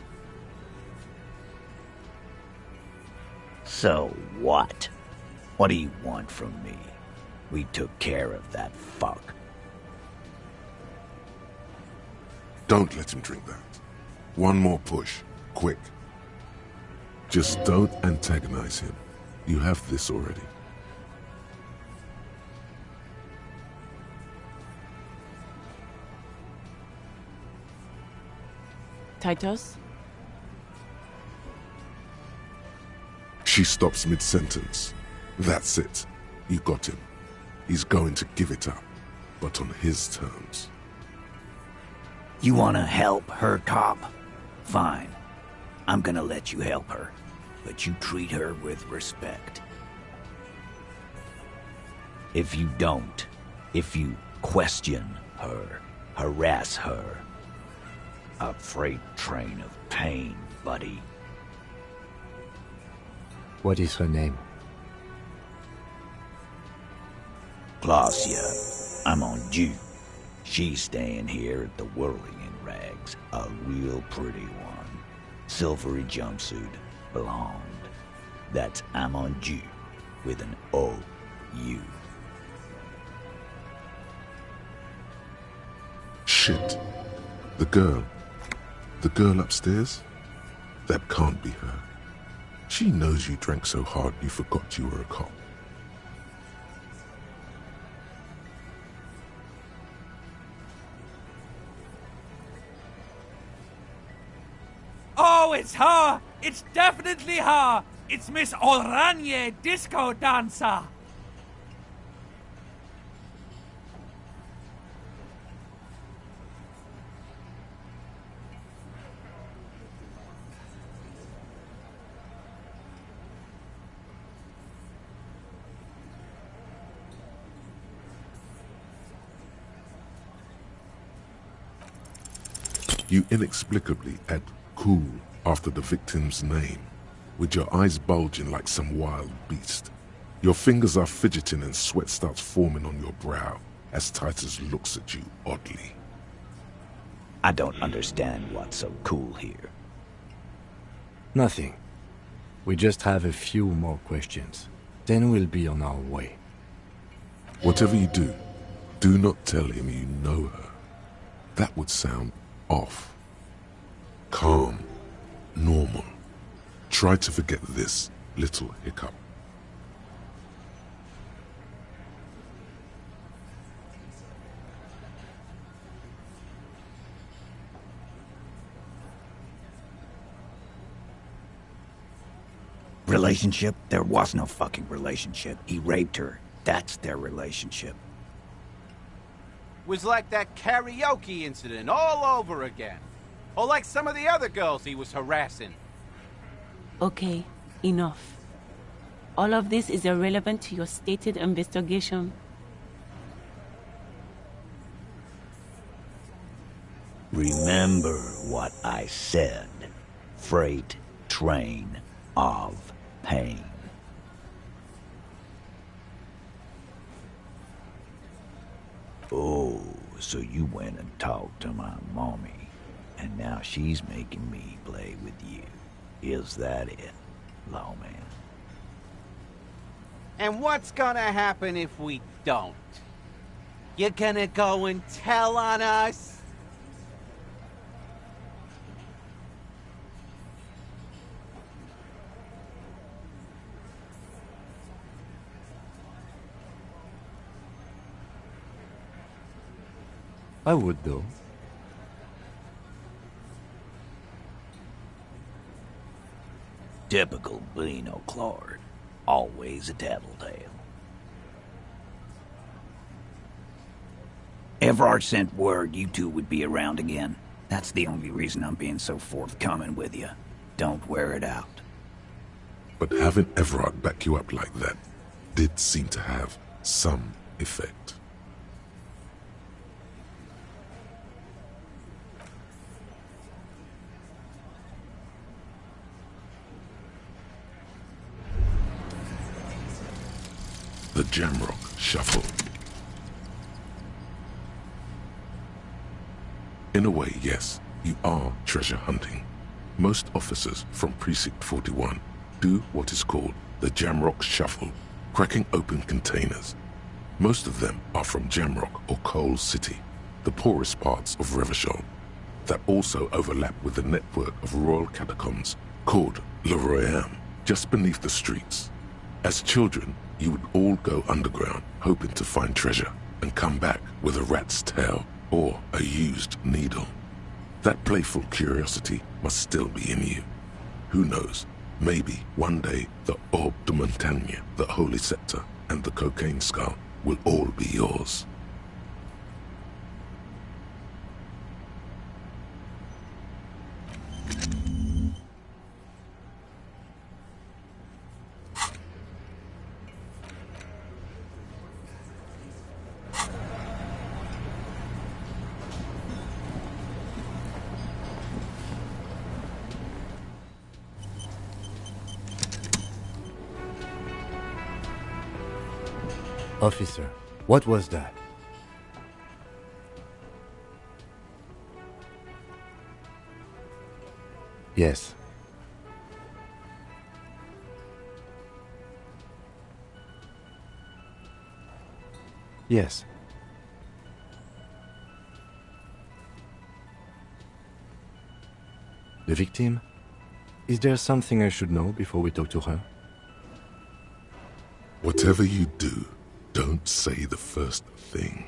Speaker 13: So what? What do you want from me? We took care of that fuck.
Speaker 2: Don't let him drink that. One more push. Quick. Just don't antagonize him. You have this already.
Speaker 11: Titus?
Speaker 2: She stops mid-sentence. That's it. You got him. He's going to give it up, but on his terms.
Speaker 13: You wanna help her, cop? Fine. I'm gonna let you help her, but you treat her with respect. If you don't, if you question her, harass her, a freight train of pain, buddy.
Speaker 3: What is her name?
Speaker 13: Glacia. I'm on due. She's staying here at the Whirling in Rags. A real pretty one. Silvery jumpsuit. Blonde. That's Amonju with an O-U.
Speaker 2: Shit. The girl. The girl upstairs? That can't be her. She knows you drank so hard you forgot you were a cop.
Speaker 15: Oh, it's her! It's definitely her! It's Miss Oranje, disco dancer!
Speaker 2: You inexplicably add cool after the victim's name, with your eyes bulging like some wild beast. Your fingers are fidgeting and sweat starts forming on your brow as Titus looks at you oddly.
Speaker 13: I don't understand what's so cool here.
Speaker 3: Nothing. We just have a few more questions. Then we'll be on our way.
Speaker 2: Whatever you do, do not tell him you know her. That would sound off. Calm. Normal. Try to forget this little hiccup.
Speaker 13: Relationship? There was no fucking relationship. He raped her. That's their relationship.
Speaker 16: Was like that karaoke incident all over again. Or like some of the other girls he was harassing.
Speaker 11: Okay, enough. All of this is irrelevant to your stated investigation.
Speaker 13: Remember what I said. Freight train of pain. Oh, so you went and talked to my mommy, and now she's making me play with you. Is that it, lawman?
Speaker 16: And what's gonna happen if we don't? You gonna go and tell on us?
Speaker 3: I would, though.
Speaker 13: Typical Beano Claude. Always a tattletale. Everard sent word you two would be around again. That's the only reason I'm being so forthcoming with you. Don't wear it out.
Speaker 2: But having Everard back you up like that did seem to have some effect. The Jamrock Shuffle. In a way, yes, you are treasure hunting. Most officers from Precinct 41 do what is called the Jamrock Shuffle, cracking open containers. Most of them are from Jamrock or Coal City, the poorest parts of Revachol, that also overlap with the network of royal catacombs called Le Royaume, just beneath the streets. As children, you would all go underground, hoping to find treasure, and come back with a rat's tail or a used needle. That playful curiosity must still be in you. Who knows, maybe one day the Orbe de Montagne, the Holy Scepter, and the Cocaine Skull will all be yours.
Speaker 3: Officer, what was that? Yes. Yes. The victim? Is there something I should know before we talk to her?
Speaker 2: Whatever you do, don't say the first thing.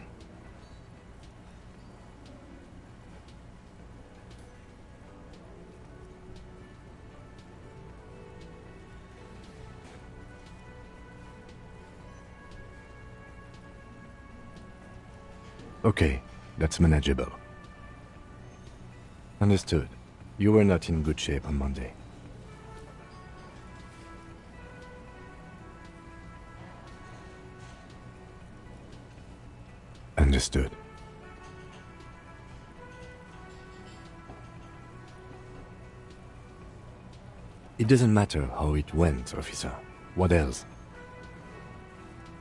Speaker 3: Okay, that's manageable. Understood. You were not in good shape on Monday. Understood. It doesn't matter how it went, officer. What else?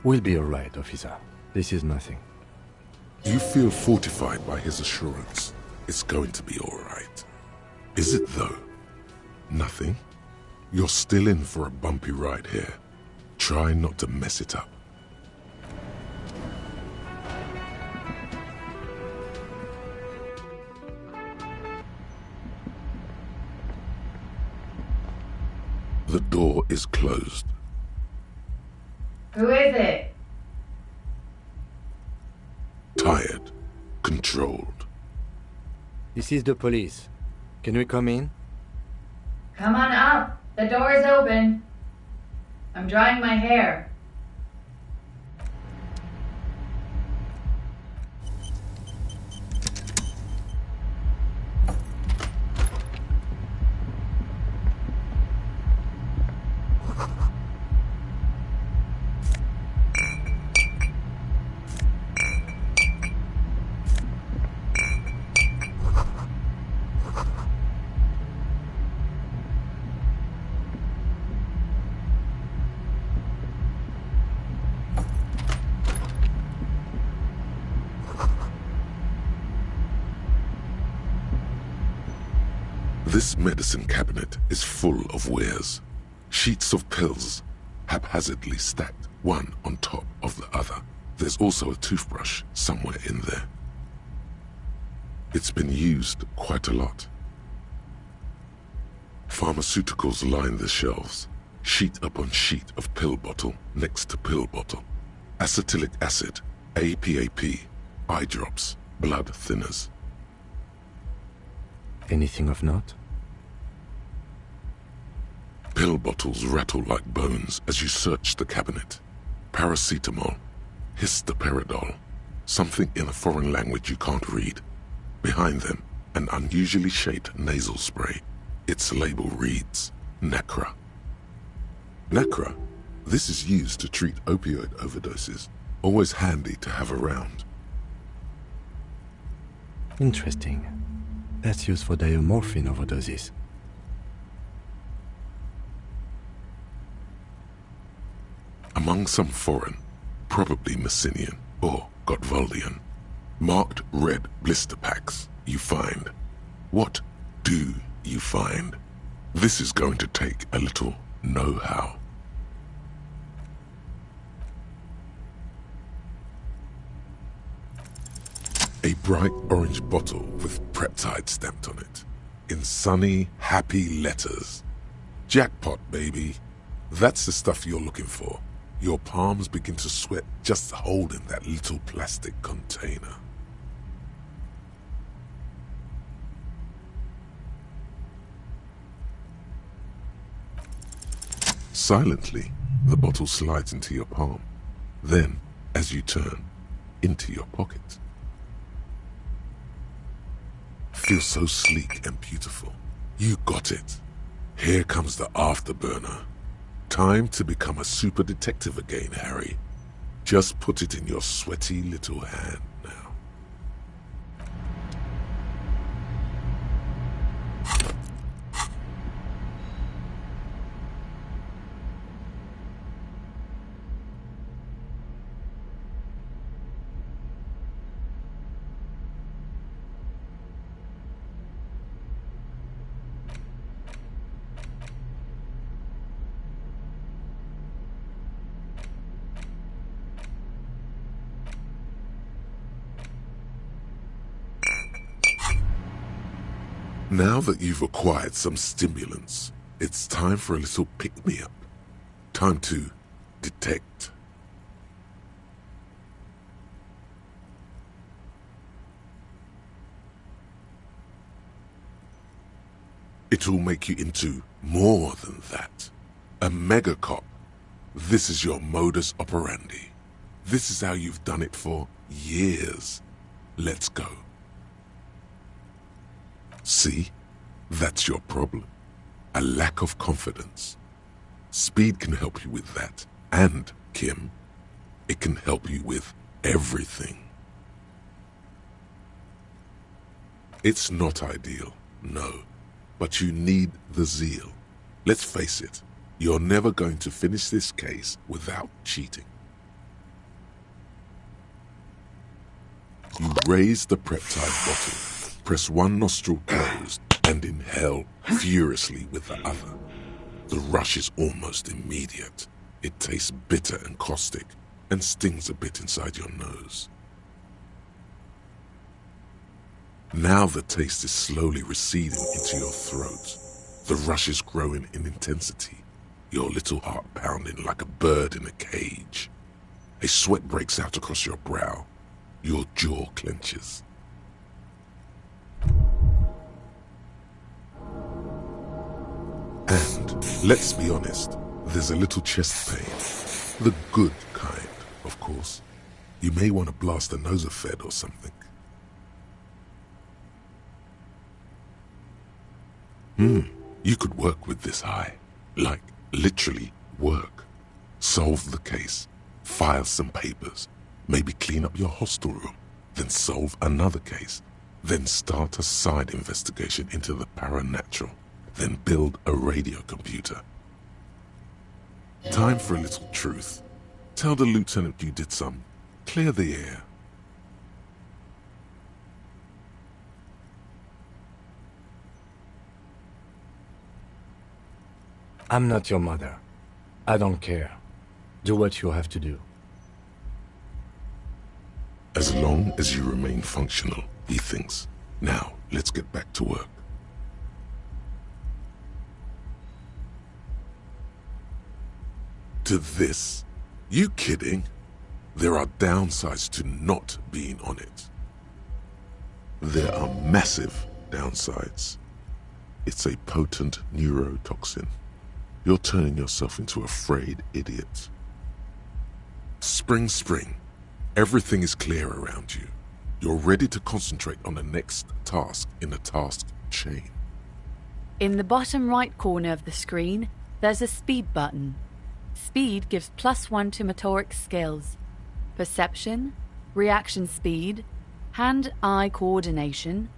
Speaker 3: We'll be all right, officer. This is nothing.
Speaker 2: You feel fortified by his assurance. It's going to be all right. Is it, though? Nothing? You're still in for a bumpy ride here. Try not to mess it up. The door is closed.
Speaker 17: Who is it?
Speaker 2: Tired. Controlled.
Speaker 3: This is the police. Can we come in?
Speaker 17: Come on up. The door is open. I'm drying my hair.
Speaker 2: This medicine cabinet is full of wares. Sheets of pills, haphazardly stacked one on top of the other. There's also a toothbrush somewhere in there. It's been used quite a lot. Pharmaceuticals line the shelves, sheet upon sheet of pill bottle next to pill bottle. Acetylic acid, APAP, eye drops, blood thinners.
Speaker 3: Anything of note?
Speaker 2: Pill bottles rattle like bones as you search the cabinet. Paracetamol, histoperidol, something in a foreign language you can't read. Behind them, an unusually shaped nasal spray. Its label reads, Nacra. Nacra? This is used to treat opioid overdoses. Always handy to have around.
Speaker 3: Interesting. That's used for diamorphine overdoses.
Speaker 2: Among some foreign, probably Messinian or Gotwaldian, marked red blister packs you find? What do you find? This is going to take a little know-how. A bright orange bottle with Preptide stamped on it, in sunny, happy letters. Jackpot, baby. That's the stuff you're looking for. Your palms begin to sweat just holding that little plastic container. Silently, the bottle slides into your palm. Then, as you turn, into your pocket. Feels so sleek and beautiful. You got it. Here comes the afterburner. Time to become a super detective again, Harry. Just put it in your sweaty little hand now. Now that you've acquired some stimulants, it's time for a little pick-me-up. Time to detect. It'll make you into more than that. A mega cop. This is your modus operandi. This is how you've done it for years. Let's go. See? That's your problem. A lack of confidence. Speed can help you with that. And, Kim, it can help you with everything. It's not ideal, no. But you need the zeal. Let's face it, you're never going to finish this case without cheating. You raise the Preptide bottle. Press one nostril closed and inhale furiously with the other. The rush is almost immediate. It tastes bitter and caustic and stings a bit inside your nose. Now the taste is slowly receding into your throat. The rush is growing in intensity, your little heart pounding like a bird in a cage. A sweat breaks out across your brow. Your jaw clenches. And, let's be honest, there's a little chest pain. The good kind, of course. You may want to blast a nosophed or something. You could work with this high. Like, literally work. Solve the case. File some papers. Maybe clean up your hostel room. Then solve another case. Then start a side investigation into the paranatural. Then build a radio computer. Time for a little truth. Tell the lieutenant you did some. Clear the air.
Speaker 3: I'm not your mother. I don't care. Do what you have to do.
Speaker 2: As long as you remain functional, he thinks. Now, let's get back to work. To this? You kidding? There are downsides to not being on it. There are massive downsides. It's a potent neurotoxin. You're turning yourself into a frayed idiot. Spring. Everything is clear around you. You're ready to concentrate on the next task in the task chain.
Speaker 18: In the bottom right corner of the screen, there's a speed button. Speed gives +1 to motoric skills. Perception, reaction speed, hand-eye coordination,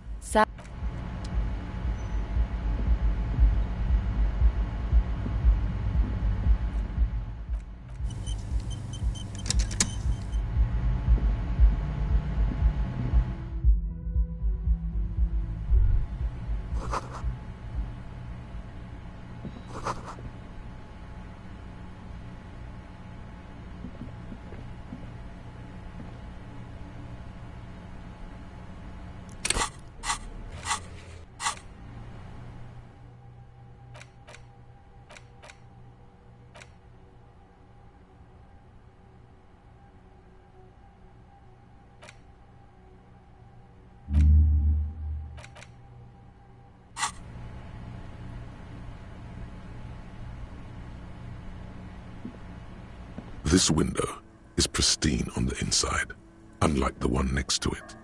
Speaker 2: This window is pristine on the inside, unlike the one next to it.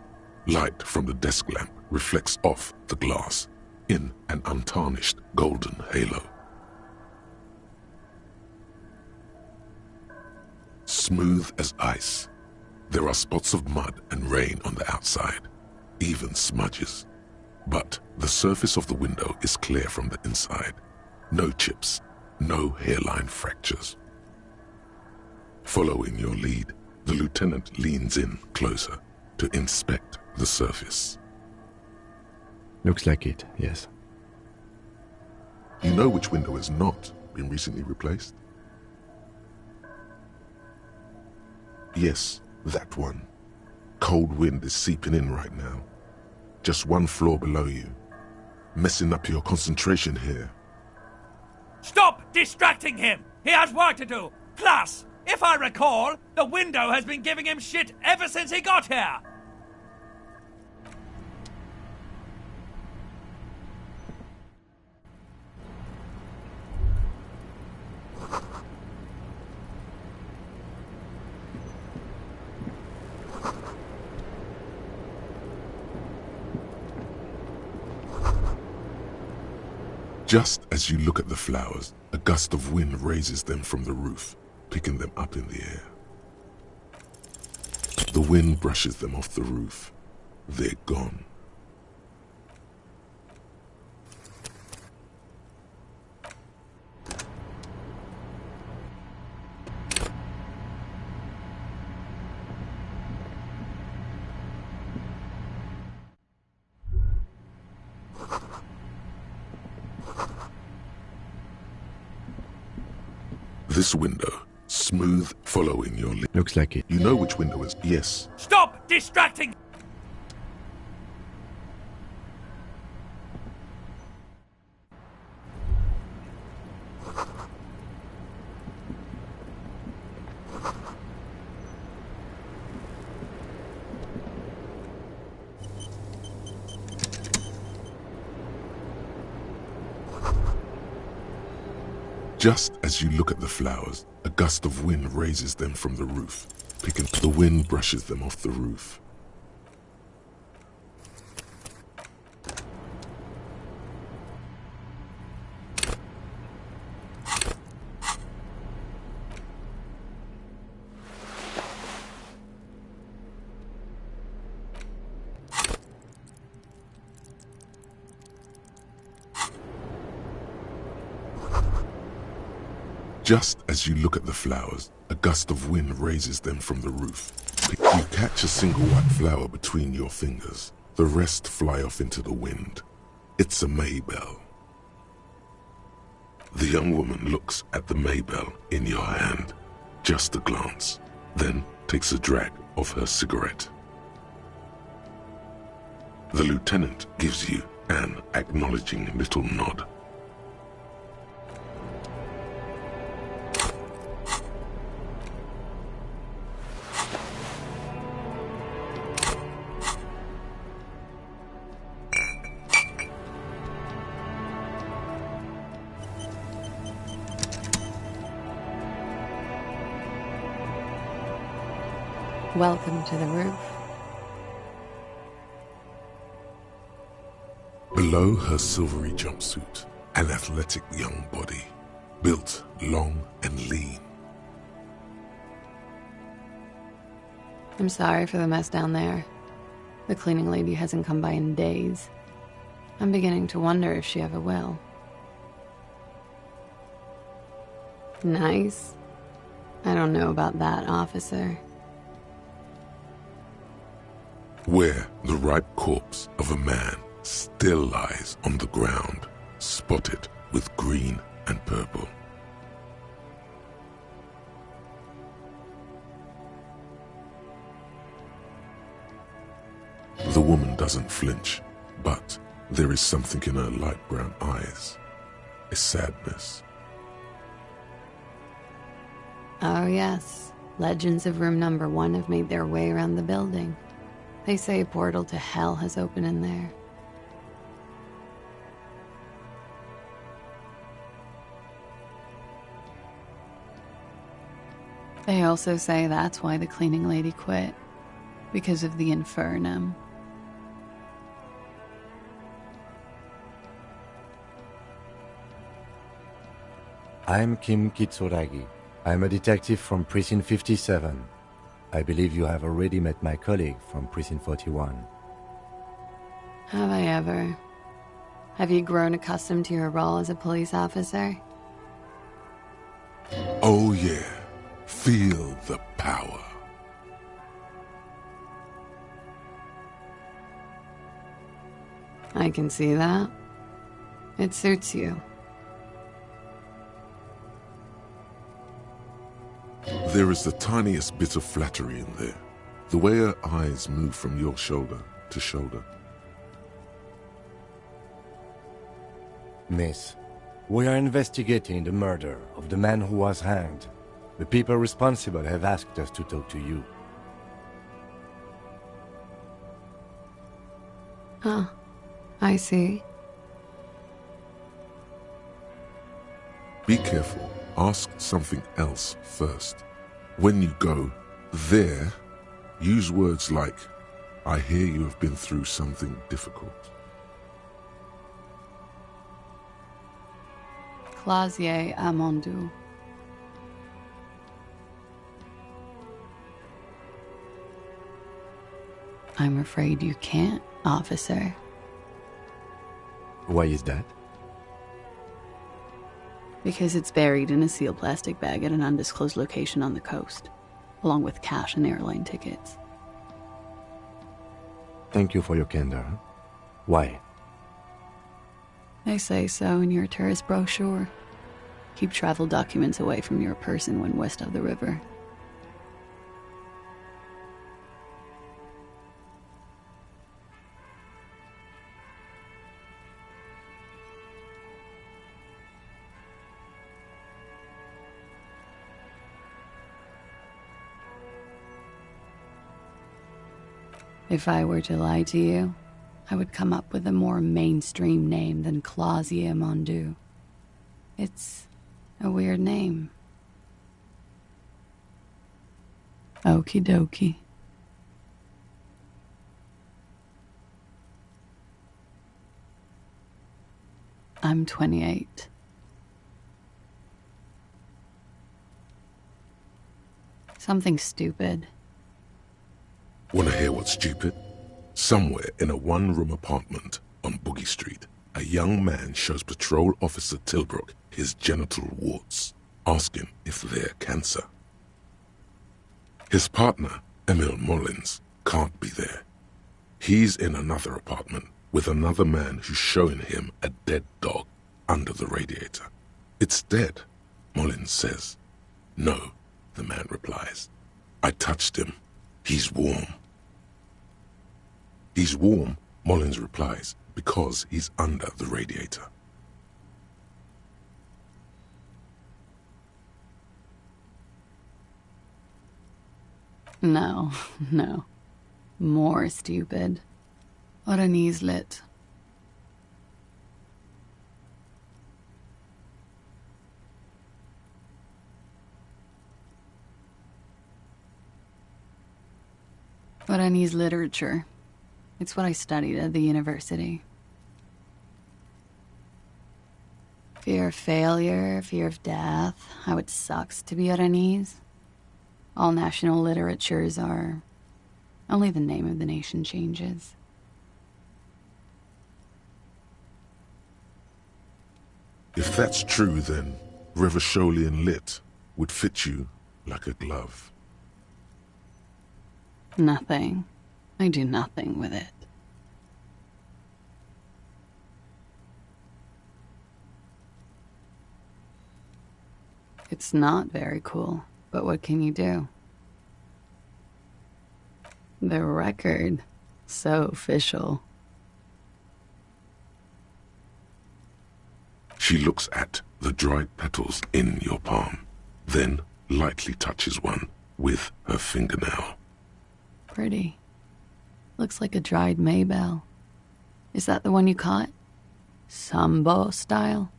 Speaker 2: Light from the desk lamp reflects off the glass in an untarnished golden halo. Smooth as ice, there are spots of mud and rain on the outside, even smudges. But the surface of the window is clear from the inside. No chips, no hairline fractures. Following your lead, the lieutenant leans in closer to inspect the surface.
Speaker 3: Looks like it, yes.
Speaker 2: You know which window has not been recently replaced? Yes, that one. Cold wind is seeping in right now. Just one floor below you. Messing up your concentration here.
Speaker 15: Stop distracting him! He has work to do! Plus, if I recall, the window has been giving him shit ever since he got here!
Speaker 2: Just as you look at the flowers, a gust of wind raises them from the roof, picking them up in the air. The wind brushes them off the roof. They're gone. This window, smooth following your lead.
Speaker 3: Looks like it.
Speaker 2: You know which window is... Yes.
Speaker 15: Stop distracting!
Speaker 2: Just as you look at the flowers, a gust of wind raises them from the roof, picking... The wind brushes them off the roof. Just as you look at the flowers, a gust of wind raises them from the roof. You catch a single white flower between your fingers. The rest fly off into the wind. It's a Maybell. The young woman looks at the Maybell in your hand. Just a glance, then takes a drag of her cigarette. The lieutenant gives you an acknowledging little nod.
Speaker 18: Welcome to the roof.
Speaker 2: Below her silvery jumpsuit, an athletic young body, built long and lean.
Speaker 18: I'm sorry for the mess down there. The cleaning lady hasn't come by in days. I'm beginning to wonder if she ever will. Nice? I don't know about that, officer.
Speaker 2: Where the ripe corpse of a man still lies on the ground, spotted with green and purple. The woman doesn't flinch, but there is something in her light brown eyes, a sadness.
Speaker 18: Oh yes, legends of room number 1 have made their way around the building. They say a portal to hell has opened in there.
Speaker 19: They also say that's why the cleaning lady quit. Because of the infernum.
Speaker 3: I'm Kim Kitsuragi. I'm a detective from Precinct 57. I believe you have already met my colleague from Precinct 41.
Speaker 19: Have I ever? Have you grown accustomed to your role as a police officer?
Speaker 2: Oh yeah, feel the power.
Speaker 19: I can see that. It suits you.
Speaker 2: There is the tiniest bit of flattery in there. The way her eyes move from your shoulder to shoulder.
Speaker 3: Miss, we are investigating the murder of the man who was hanged. The people responsible have asked us to talk to you.
Speaker 19: Huh. I see.
Speaker 2: Be careful. Ask something else first. When you go there, use words like, I hear you have been through something difficult.
Speaker 19: Clasier Amandu. I'm afraid you can't, officer.
Speaker 3: Why is that?
Speaker 19: Because it's buried in a sealed plastic bag at an undisclosed location on the coast, along with cash and airline tickets.
Speaker 3: Thank you for your candor. Why?
Speaker 19: They say so in your tourist brochure. Keep travel documents away from your person when west of the river. If I were to lie to you, I would come up with a more mainstream name than Clausia Mondu. It's a weird name. Okie dokie. I'm 28. Something stupid.
Speaker 2: Want to hear what's stupid? Somewhere in a one-room apartment on Boogie Street, a young man shows Patrol Officer Tilbrook his genital warts, asking if they're cancer. His partner, Emil Mullins, can't be there. He's in another apartment with another man who's showing him a dead dog under the radiator. It's dead, Mullins says. No, the man replies. I touched him. He's warm. He's warm, Mullins replies, because he's under the radiator.
Speaker 19: No, no. More stupid. What a knees lit. What I need is literature. It's what I studied at the university. Fear of failure, fear of death, how it sucks to be Aranese. All national literatures are. Only the name of the nation changes.
Speaker 2: If that's true, then Revacholian Lit would fit you like a glove.
Speaker 19: Nothing. I do nothing with it. It's not very cool, but what can you do? The record. So official.
Speaker 2: She looks at the dried petals in your palm, then lightly touches one with her fingernail.
Speaker 19: Pretty. Looks like a dried Maybell. Is that the one you caught? Sambo style?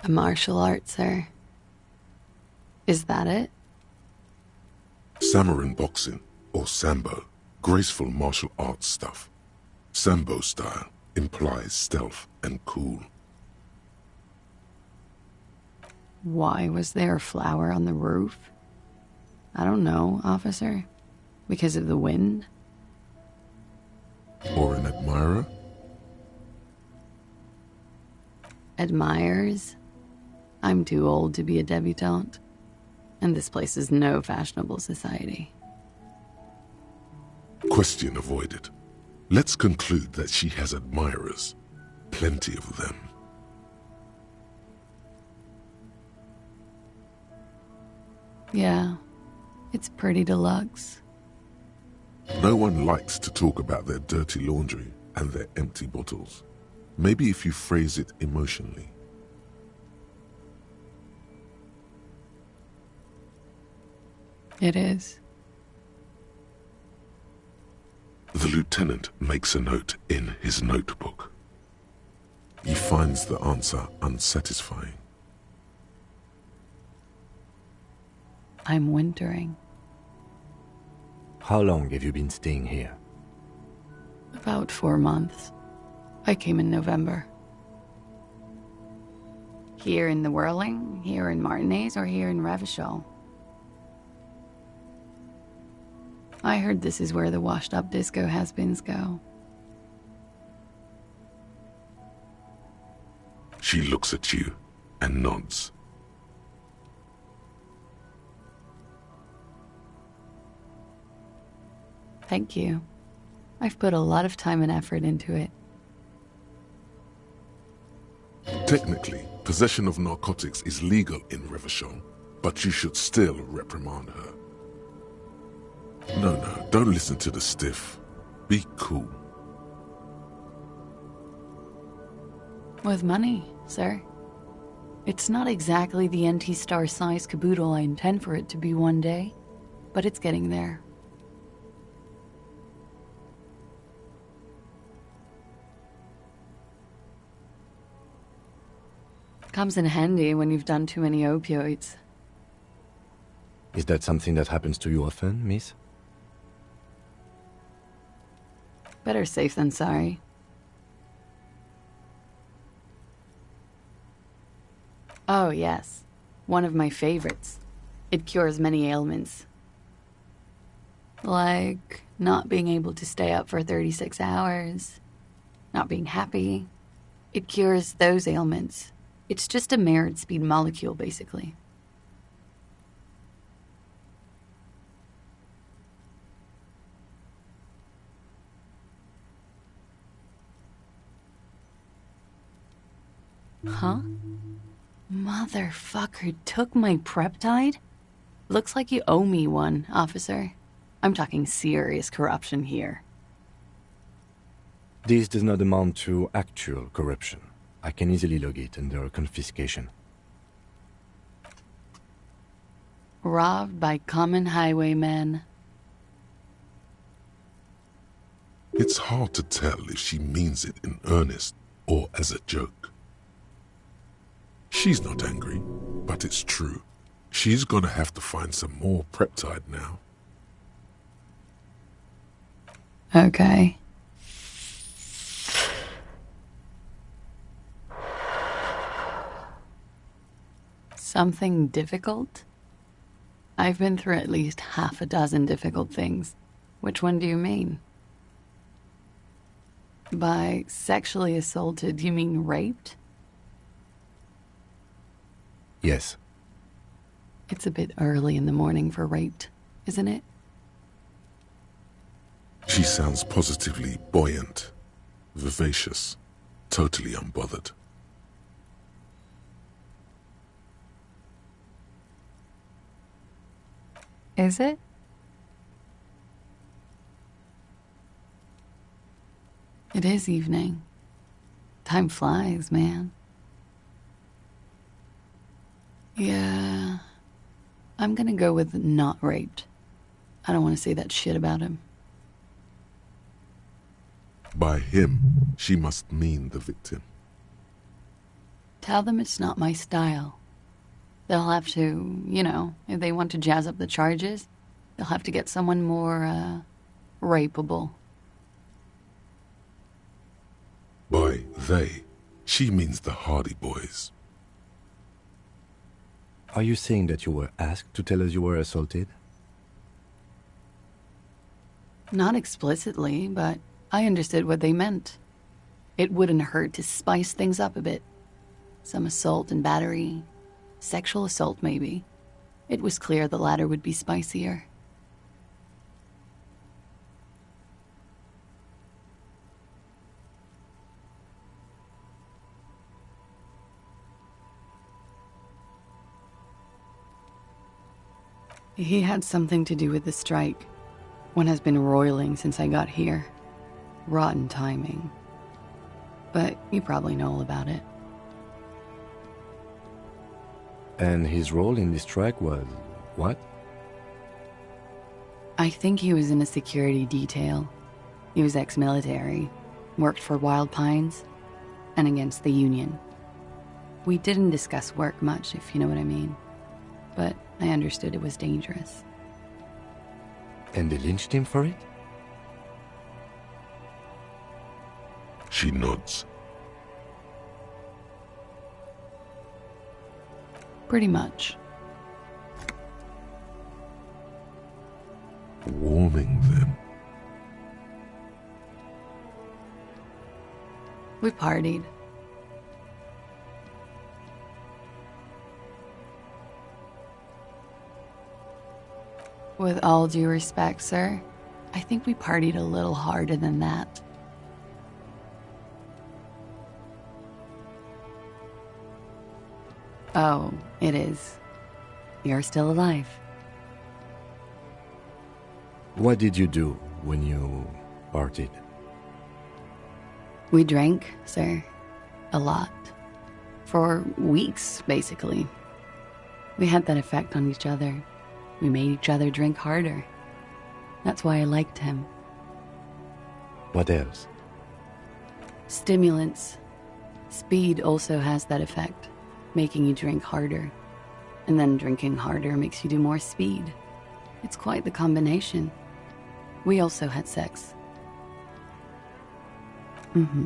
Speaker 19: A martial art, sir. Is that it?
Speaker 2: Samurai boxing, or Sambo, graceful martial arts stuff. Sambo style implies stealth and cool.
Speaker 19: Why was there a flower on the roof? I don't know, officer. Because of the wind?
Speaker 2: Or an admirer?
Speaker 19: Admirers? I'm too old to be a debutante. And this place is no fashionable society.
Speaker 2: Question avoided. Let's conclude that she has admirers. Plenty of them.
Speaker 19: Yeah, it's pretty deluxe.
Speaker 2: No one likes to talk about their dirty laundry and their empty bottles. Maybe if you phrase it emotionally.
Speaker 19: It is.
Speaker 2: The lieutenant makes a note in his notebook. He finds the answer unsatisfying.
Speaker 19: I'm wintering.
Speaker 3: How long have you been staying here?
Speaker 19: About 4 months. I came in November. Here in the Whirling, here in Martinez, or here in Revachol? I heard this is where the washed-up disco has-beens go.
Speaker 2: She looks at you and nods.
Speaker 19: Thank you. I've put a lot of time and effort into it.
Speaker 2: Technically, possession of narcotics is legal in Revachol, but you should still reprimand her. No, don't listen to the stiff. Be cool.
Speaker 19: With money, sir. It's not exactly the NT-star size caboodle I intend for it to be one day, but it's getting there. Comes in handy when you've done too many opioids.
Speaker 3: Is that something that happens to you often, miss?
Speaker 19: Better safe than sorry. Oh, yes. One of my favorites. It cures many ailments. Like not being able to stay up for 36 hours, not being happy. It cures those ailments. It's just a merit speed molecule, basically. Huh? Motherfucker took my Preptide? Looks like you owe me one, officer. I'm talking serious corruption here.
Speaker 3: This does not amount to actual corruption. I can easily log it under confiscation.
Speaker 19: Robbed by common highwaymen.
Speaker 2: It's hard to tell if she means it in earnest or as a joke. She's not angry, but it's true. She's gonna have to find some more Preptide now.
Speaker 19: Okay. Something difficult? I've been through at least half a dozen difficult things. Which one do you mean? By sexually assaulted, you mean raped?
Speaker 3: Yes.
Speaker 19: It's a bit early in the morning for raped, isn't it?
Speaker 2: She sounds positively buoyant, vivacious, totally unbothered.
Speaker 19: Is it? It is evening. Time flies, man. Yeah, I'm gonna go with not raped. I don't want to say that shit about him.
Speaker 2: By him, she must mean the victim.
Speaker 19: Tell them it's not my style. They'll have to, if they want to jazz up the charges, they'll have to get someone more, rapeable.
Speaker 2: By they, she means the Hardy Boys.
Speaker 3: Are you saying that you were asked to tell us you were assaulted?
Speaker 19: Not explicitly, but I understood what they meant. It wouldn't hurt to spice things up a bit. Some assault and battery. Sexual assault, maybe. It was clear the latter would be spicier. He had something to do with the strike. One has been roiling since I got here. Rotten timing. But you probably know all about it.
Speaker 3: And his role in this strike was what?
Speaker 19: I think he was in a security detail. He was ex-military, worked for Wild Pines, and against the Union. We didn't discuss work much, if you know what I mean. But I understood it was dangerous.
Speaker 3: And they lynched him for it?
Speaker 2: She nods.
Speaker 19: Pretty much.
Speaker 2: Warming them.
Speaker 19: We partied. With all due respect, sir, I think we partied a little harder than that. Oh, it is. You're still alive.
Speaker 3: What did you do when you partied?
Speaker 19: We drank, sir. A lot. For weeks, basically. We had that effect on each other. We made each other drink harder. That's why I liked him.
Speaker 3: What else?
Speaker 19: Stimulants. Speed also has that effect, making you drink harder. And then drinking harder makes you do more speed. It's quite the combination. We also had sex. Mm-hmm.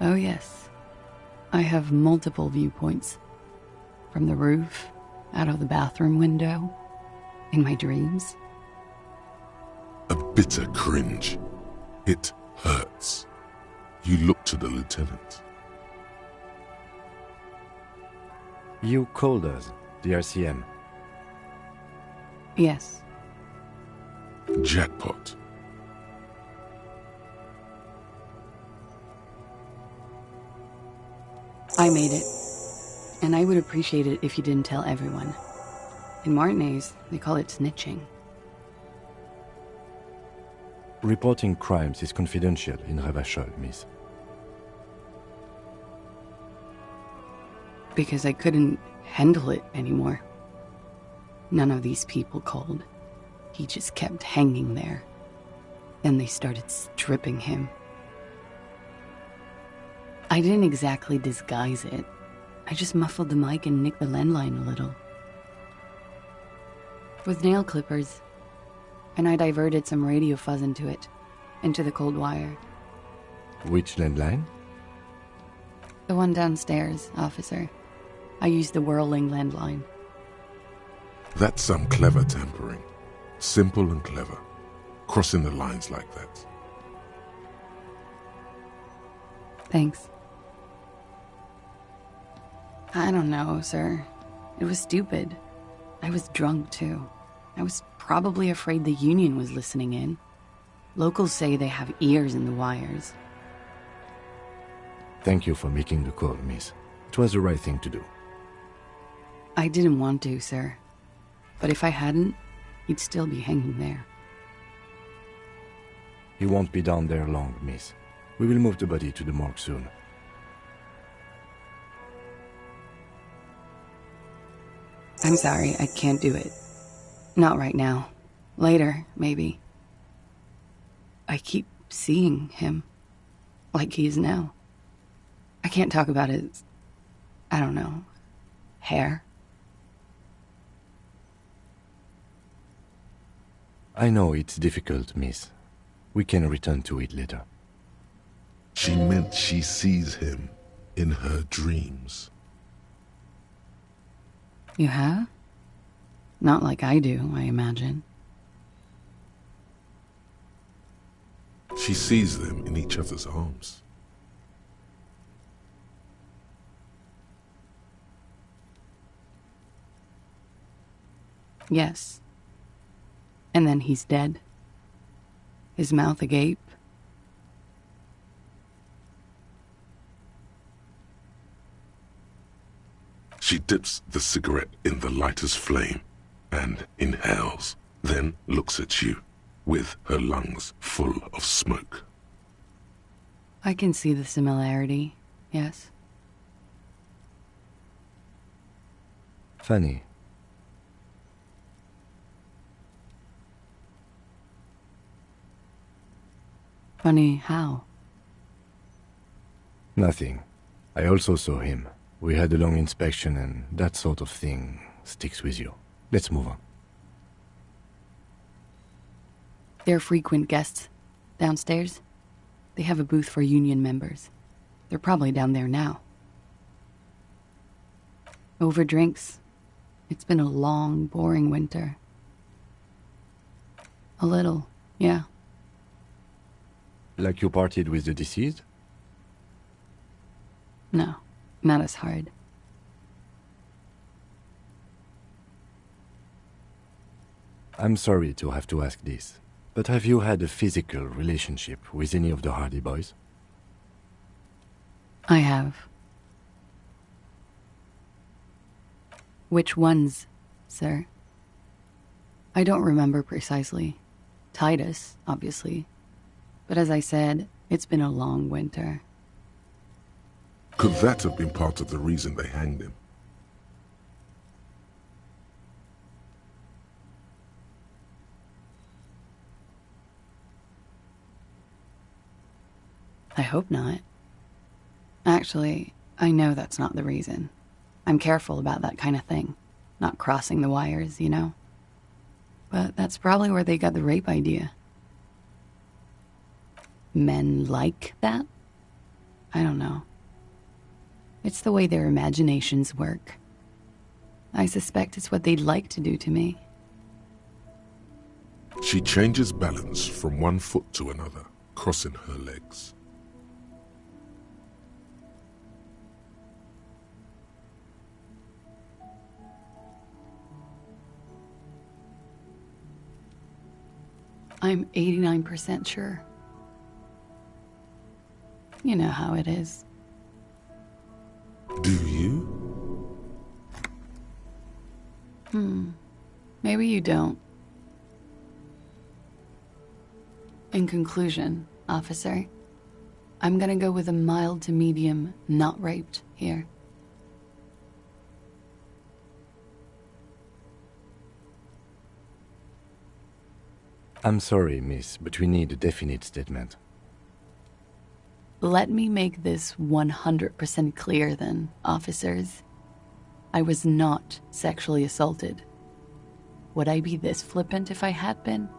Speaker 19: Oh yes. I have multiple viewpoints. From the roof, out of the bathroom window, in my dreams.
Speaker 2: A bitter cringe. It hurts. You look to the lieutenant.
Speaker 3: You called us, the RCM.
Speaker 19: Yes.
Speaker 2: Jackpot.
Speaker 19: I made it. And I would appreciate it if you didn't tell everyone. In Martinez, they call it snitching.
Speaker 3: Reporting crimes is confidential in Revachol, miss.
Speaker 19: Because I couldn't handle it anymore. None of these people called. He just kept hanging there. Then they started stripping him. I didn't exactly disguise it. I just muffled the mic and nicked the landline a little. With nail clippers. And I diverted some radio fuzz into it. Into the cold wire.
Speaker 3: Which landline?
Speaker 19: The one downstairs, officer. I used the whirling landline.
Speaker 2: That's some clever tampering. Simple and clever. Crossing the lines like that.
Speaker 19: Thanks. I don't know, sir. It was stupid. I was drunk, too. I was probably afraid the Union was listening in. Locals say they have ears in the wires.
Speaker 3: Thank you for making the call, miss. It was the right thing to do.
Speaker 19: I didn't want to, sir. But if I hadn't, he'd still be hanging there.
Speaker 3: He won't be down there long, miss. We will move the body to the morgue soon.
Speaker 19: I'm sorry, I can't do it. Not right now. Later, maybe. I keep seeing him. Like he is now. I can't talk about his, I don't know, hair.
Speaker 3: I know it's difficult, miss. We can return to it later.
Speaker 2: She meant she sees him in her dreams.
Speaker 19: You have? Not like I do, I imagine.
Speaker 2: She sees them in each other's arms.
Speaker 19: Yes. And then he's dead. His mouth agape.
Speaker 2: She dips the cigarette in the lighter's flame and inhales, then looks at you with her lungs full of smoke.
Speaker 19: I can see the similarity, yes.
Speaker 3: Funny.
Speaker 19: Funny how?
Speaker 3: Nothing. I also saw him. We had a long inspection and that sort of thing sticks with you. Let's move on.
Speaker 19: They're frequent guests downstairs. They have a booth for union members. They're probably down there now. Over drinks. It's been a long, boring winter. A little, yeah.
Speaker 3: Like you partied with the deceased?
Speaker 19: No, not as hard.
Speaker 3: I'm sorry to have to ask this, but have you had a physical relationship with any of the Hardy Boys?
Speaker 19: I have. Which ones, sir? I don't remember precisely. Titus, obviously. But as I said, it's been a long winter.
Speaker 2: Could that have been part of the reason they hanged him?
Speaker 19: I hope not. Actually, I know that's not the reason. I'm careful about that kind of thing. Not crossing the wires, you know? But that's probably where they got the rape idea. Men like that? I don't know. It's the way their imaginations work. I suspect it's what they'd like to do to me.
Speaker 2: She changes balance from one foot to another, crossing her legs.
Speaker 19: I'm 89% sure. You know how it is.
Speaker 2: Do you?
Speaker 19: Maybe you don't. In conclusion, officer, I'm gonna go with a mild to medium not raped here.
Speaker 3: I'm sorry, miss, but we need a definite statement.
Speaker 19: Let me make this 100% clear then, officers. I was not sexually assaulted. Would I be this flippant if I had been?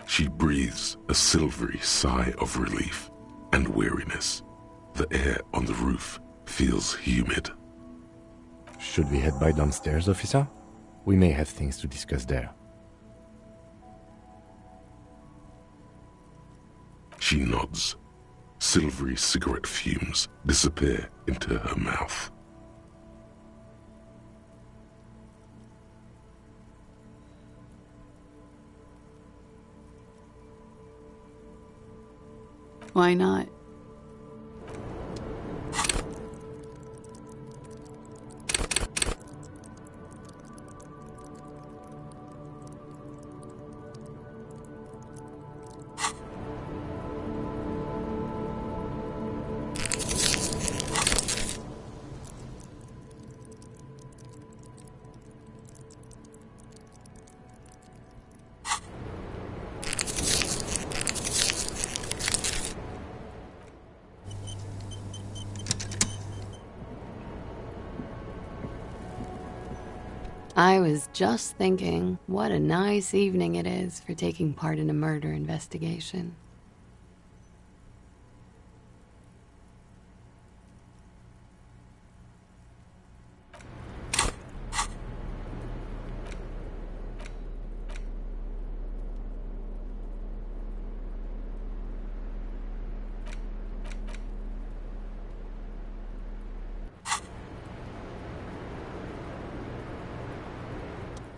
Speaker 2: She breathes a silvery sigh of relief and weariness. The air on the roof feels humid.
Speaker 3: Should we head by downstairs, officer? We may have things to discuss there.
Speaker 2: She nods. Silvery cigarette fumes disappear into her mouth.
Speaker 19: Why not? I was just thinking what a nice evening it is for taking part in a murder investigation.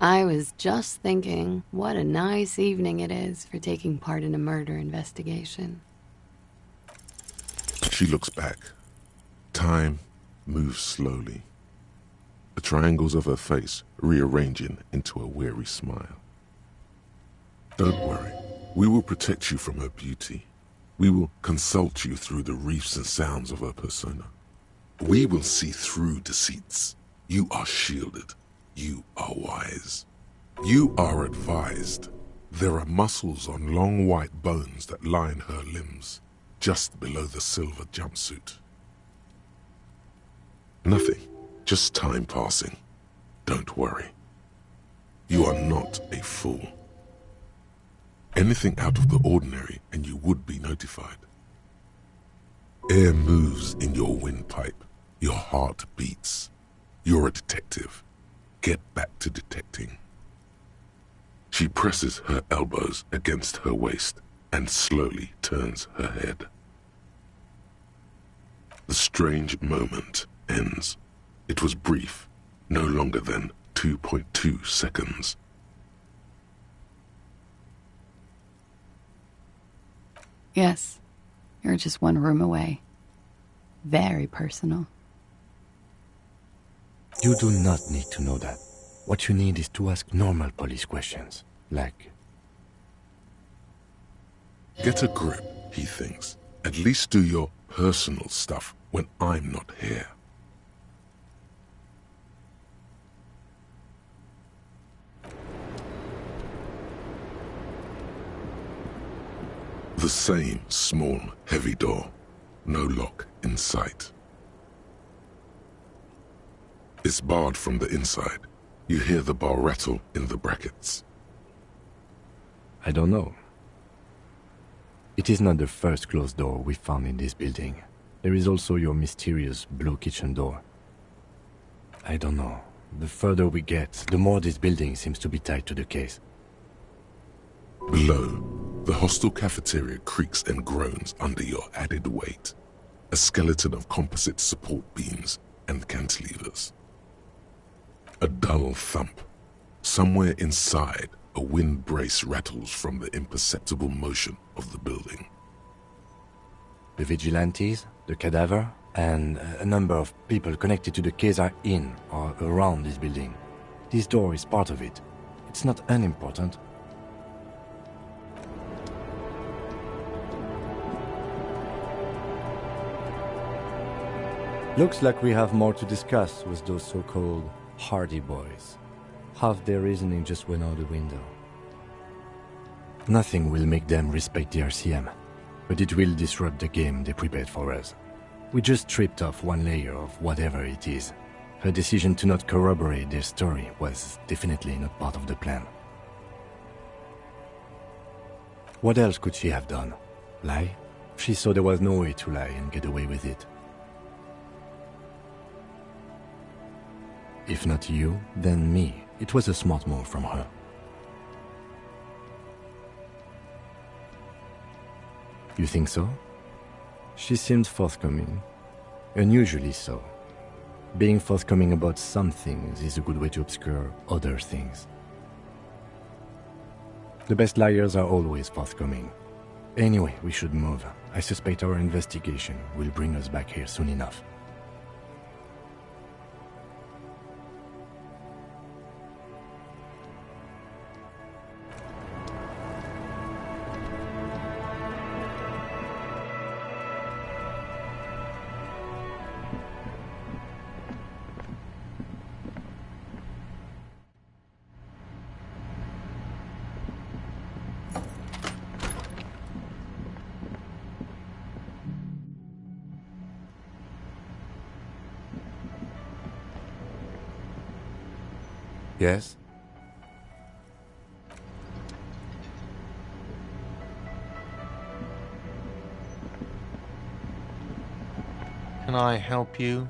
Speaker 19: I was just thinking what a nice evening it is for taking part in a murder investigation.
Speaker 2: She looks back. Time moves slowly. The triangles of her face rearranging into a weary smile. Don't worry. We will protect you from her beauty. We will consult you through the reefs and sounds of her persona. We will see through deceits. You are shielded. You are wise. You are advised. There are muscles on long white bones that line her limbs, just below the silver jumpsuit. Nothing, just time passing. Don't worry. You are not a fool. Anything out of the ordinary and you would be notified. Air moves in your windpipe. Your heart beats. You're a detective. Get back to detecting. She presses her elbows against her waist and slowly turns her head. The strange moment ends. It was brief, no longer than 2.2 seconds.
Speaker 19: Yes, you're just one room away. Very personal.
Speaker 3: You do not need to know that. What you need is to ask normal police questions, like...
Speaker 2: Get a grip, he thinks. At least do your personal stuff when I'm not here. The same small, heavy door. No lock in sight. It's barred from the inside. You hear the bar rattle in the brackets.
Speaker 3: I don't know. It is not the first closed door we found in this building. There is also your mysterious blue kitchen door. I don't know. The further we get, the more this building seems to be tied to the case.
Speaker 2: Below, the hostel cafeteria creaks and groans under your added weight. A skeleton of composite support beams and cantilevers. A dull thump. Somewhere inside, a wind brace rattles from the imperceptible motion of the building.
Speaker 3: The vigilantes, the cadaver, and a number of people connected to the case are in or around this building. This door is part of it. It's not unimportant. Looks like we have more to discuss with those so-called Hardy boys. Half their reasoning just went out the window. Nothing will make them respect the RCM, but it will disrupt the game they prepared for us. We just stripped off one layer of whatever it is. Her decision to not corroborate their story was definitely not part of the plan. What else could she have done? Lie? She saw there was no way to lie and get away with it. If not you, then me. It was a smart move from her. You think so? She seemed forthcoming. Unusually so. Being forthcoming about some things is a good way to obscure other things. The best liars are always forthcoming. Anyway, we should move. I suspect our investigation will bring us back here soon enough. Yes?
Speaker 9: Can I help you?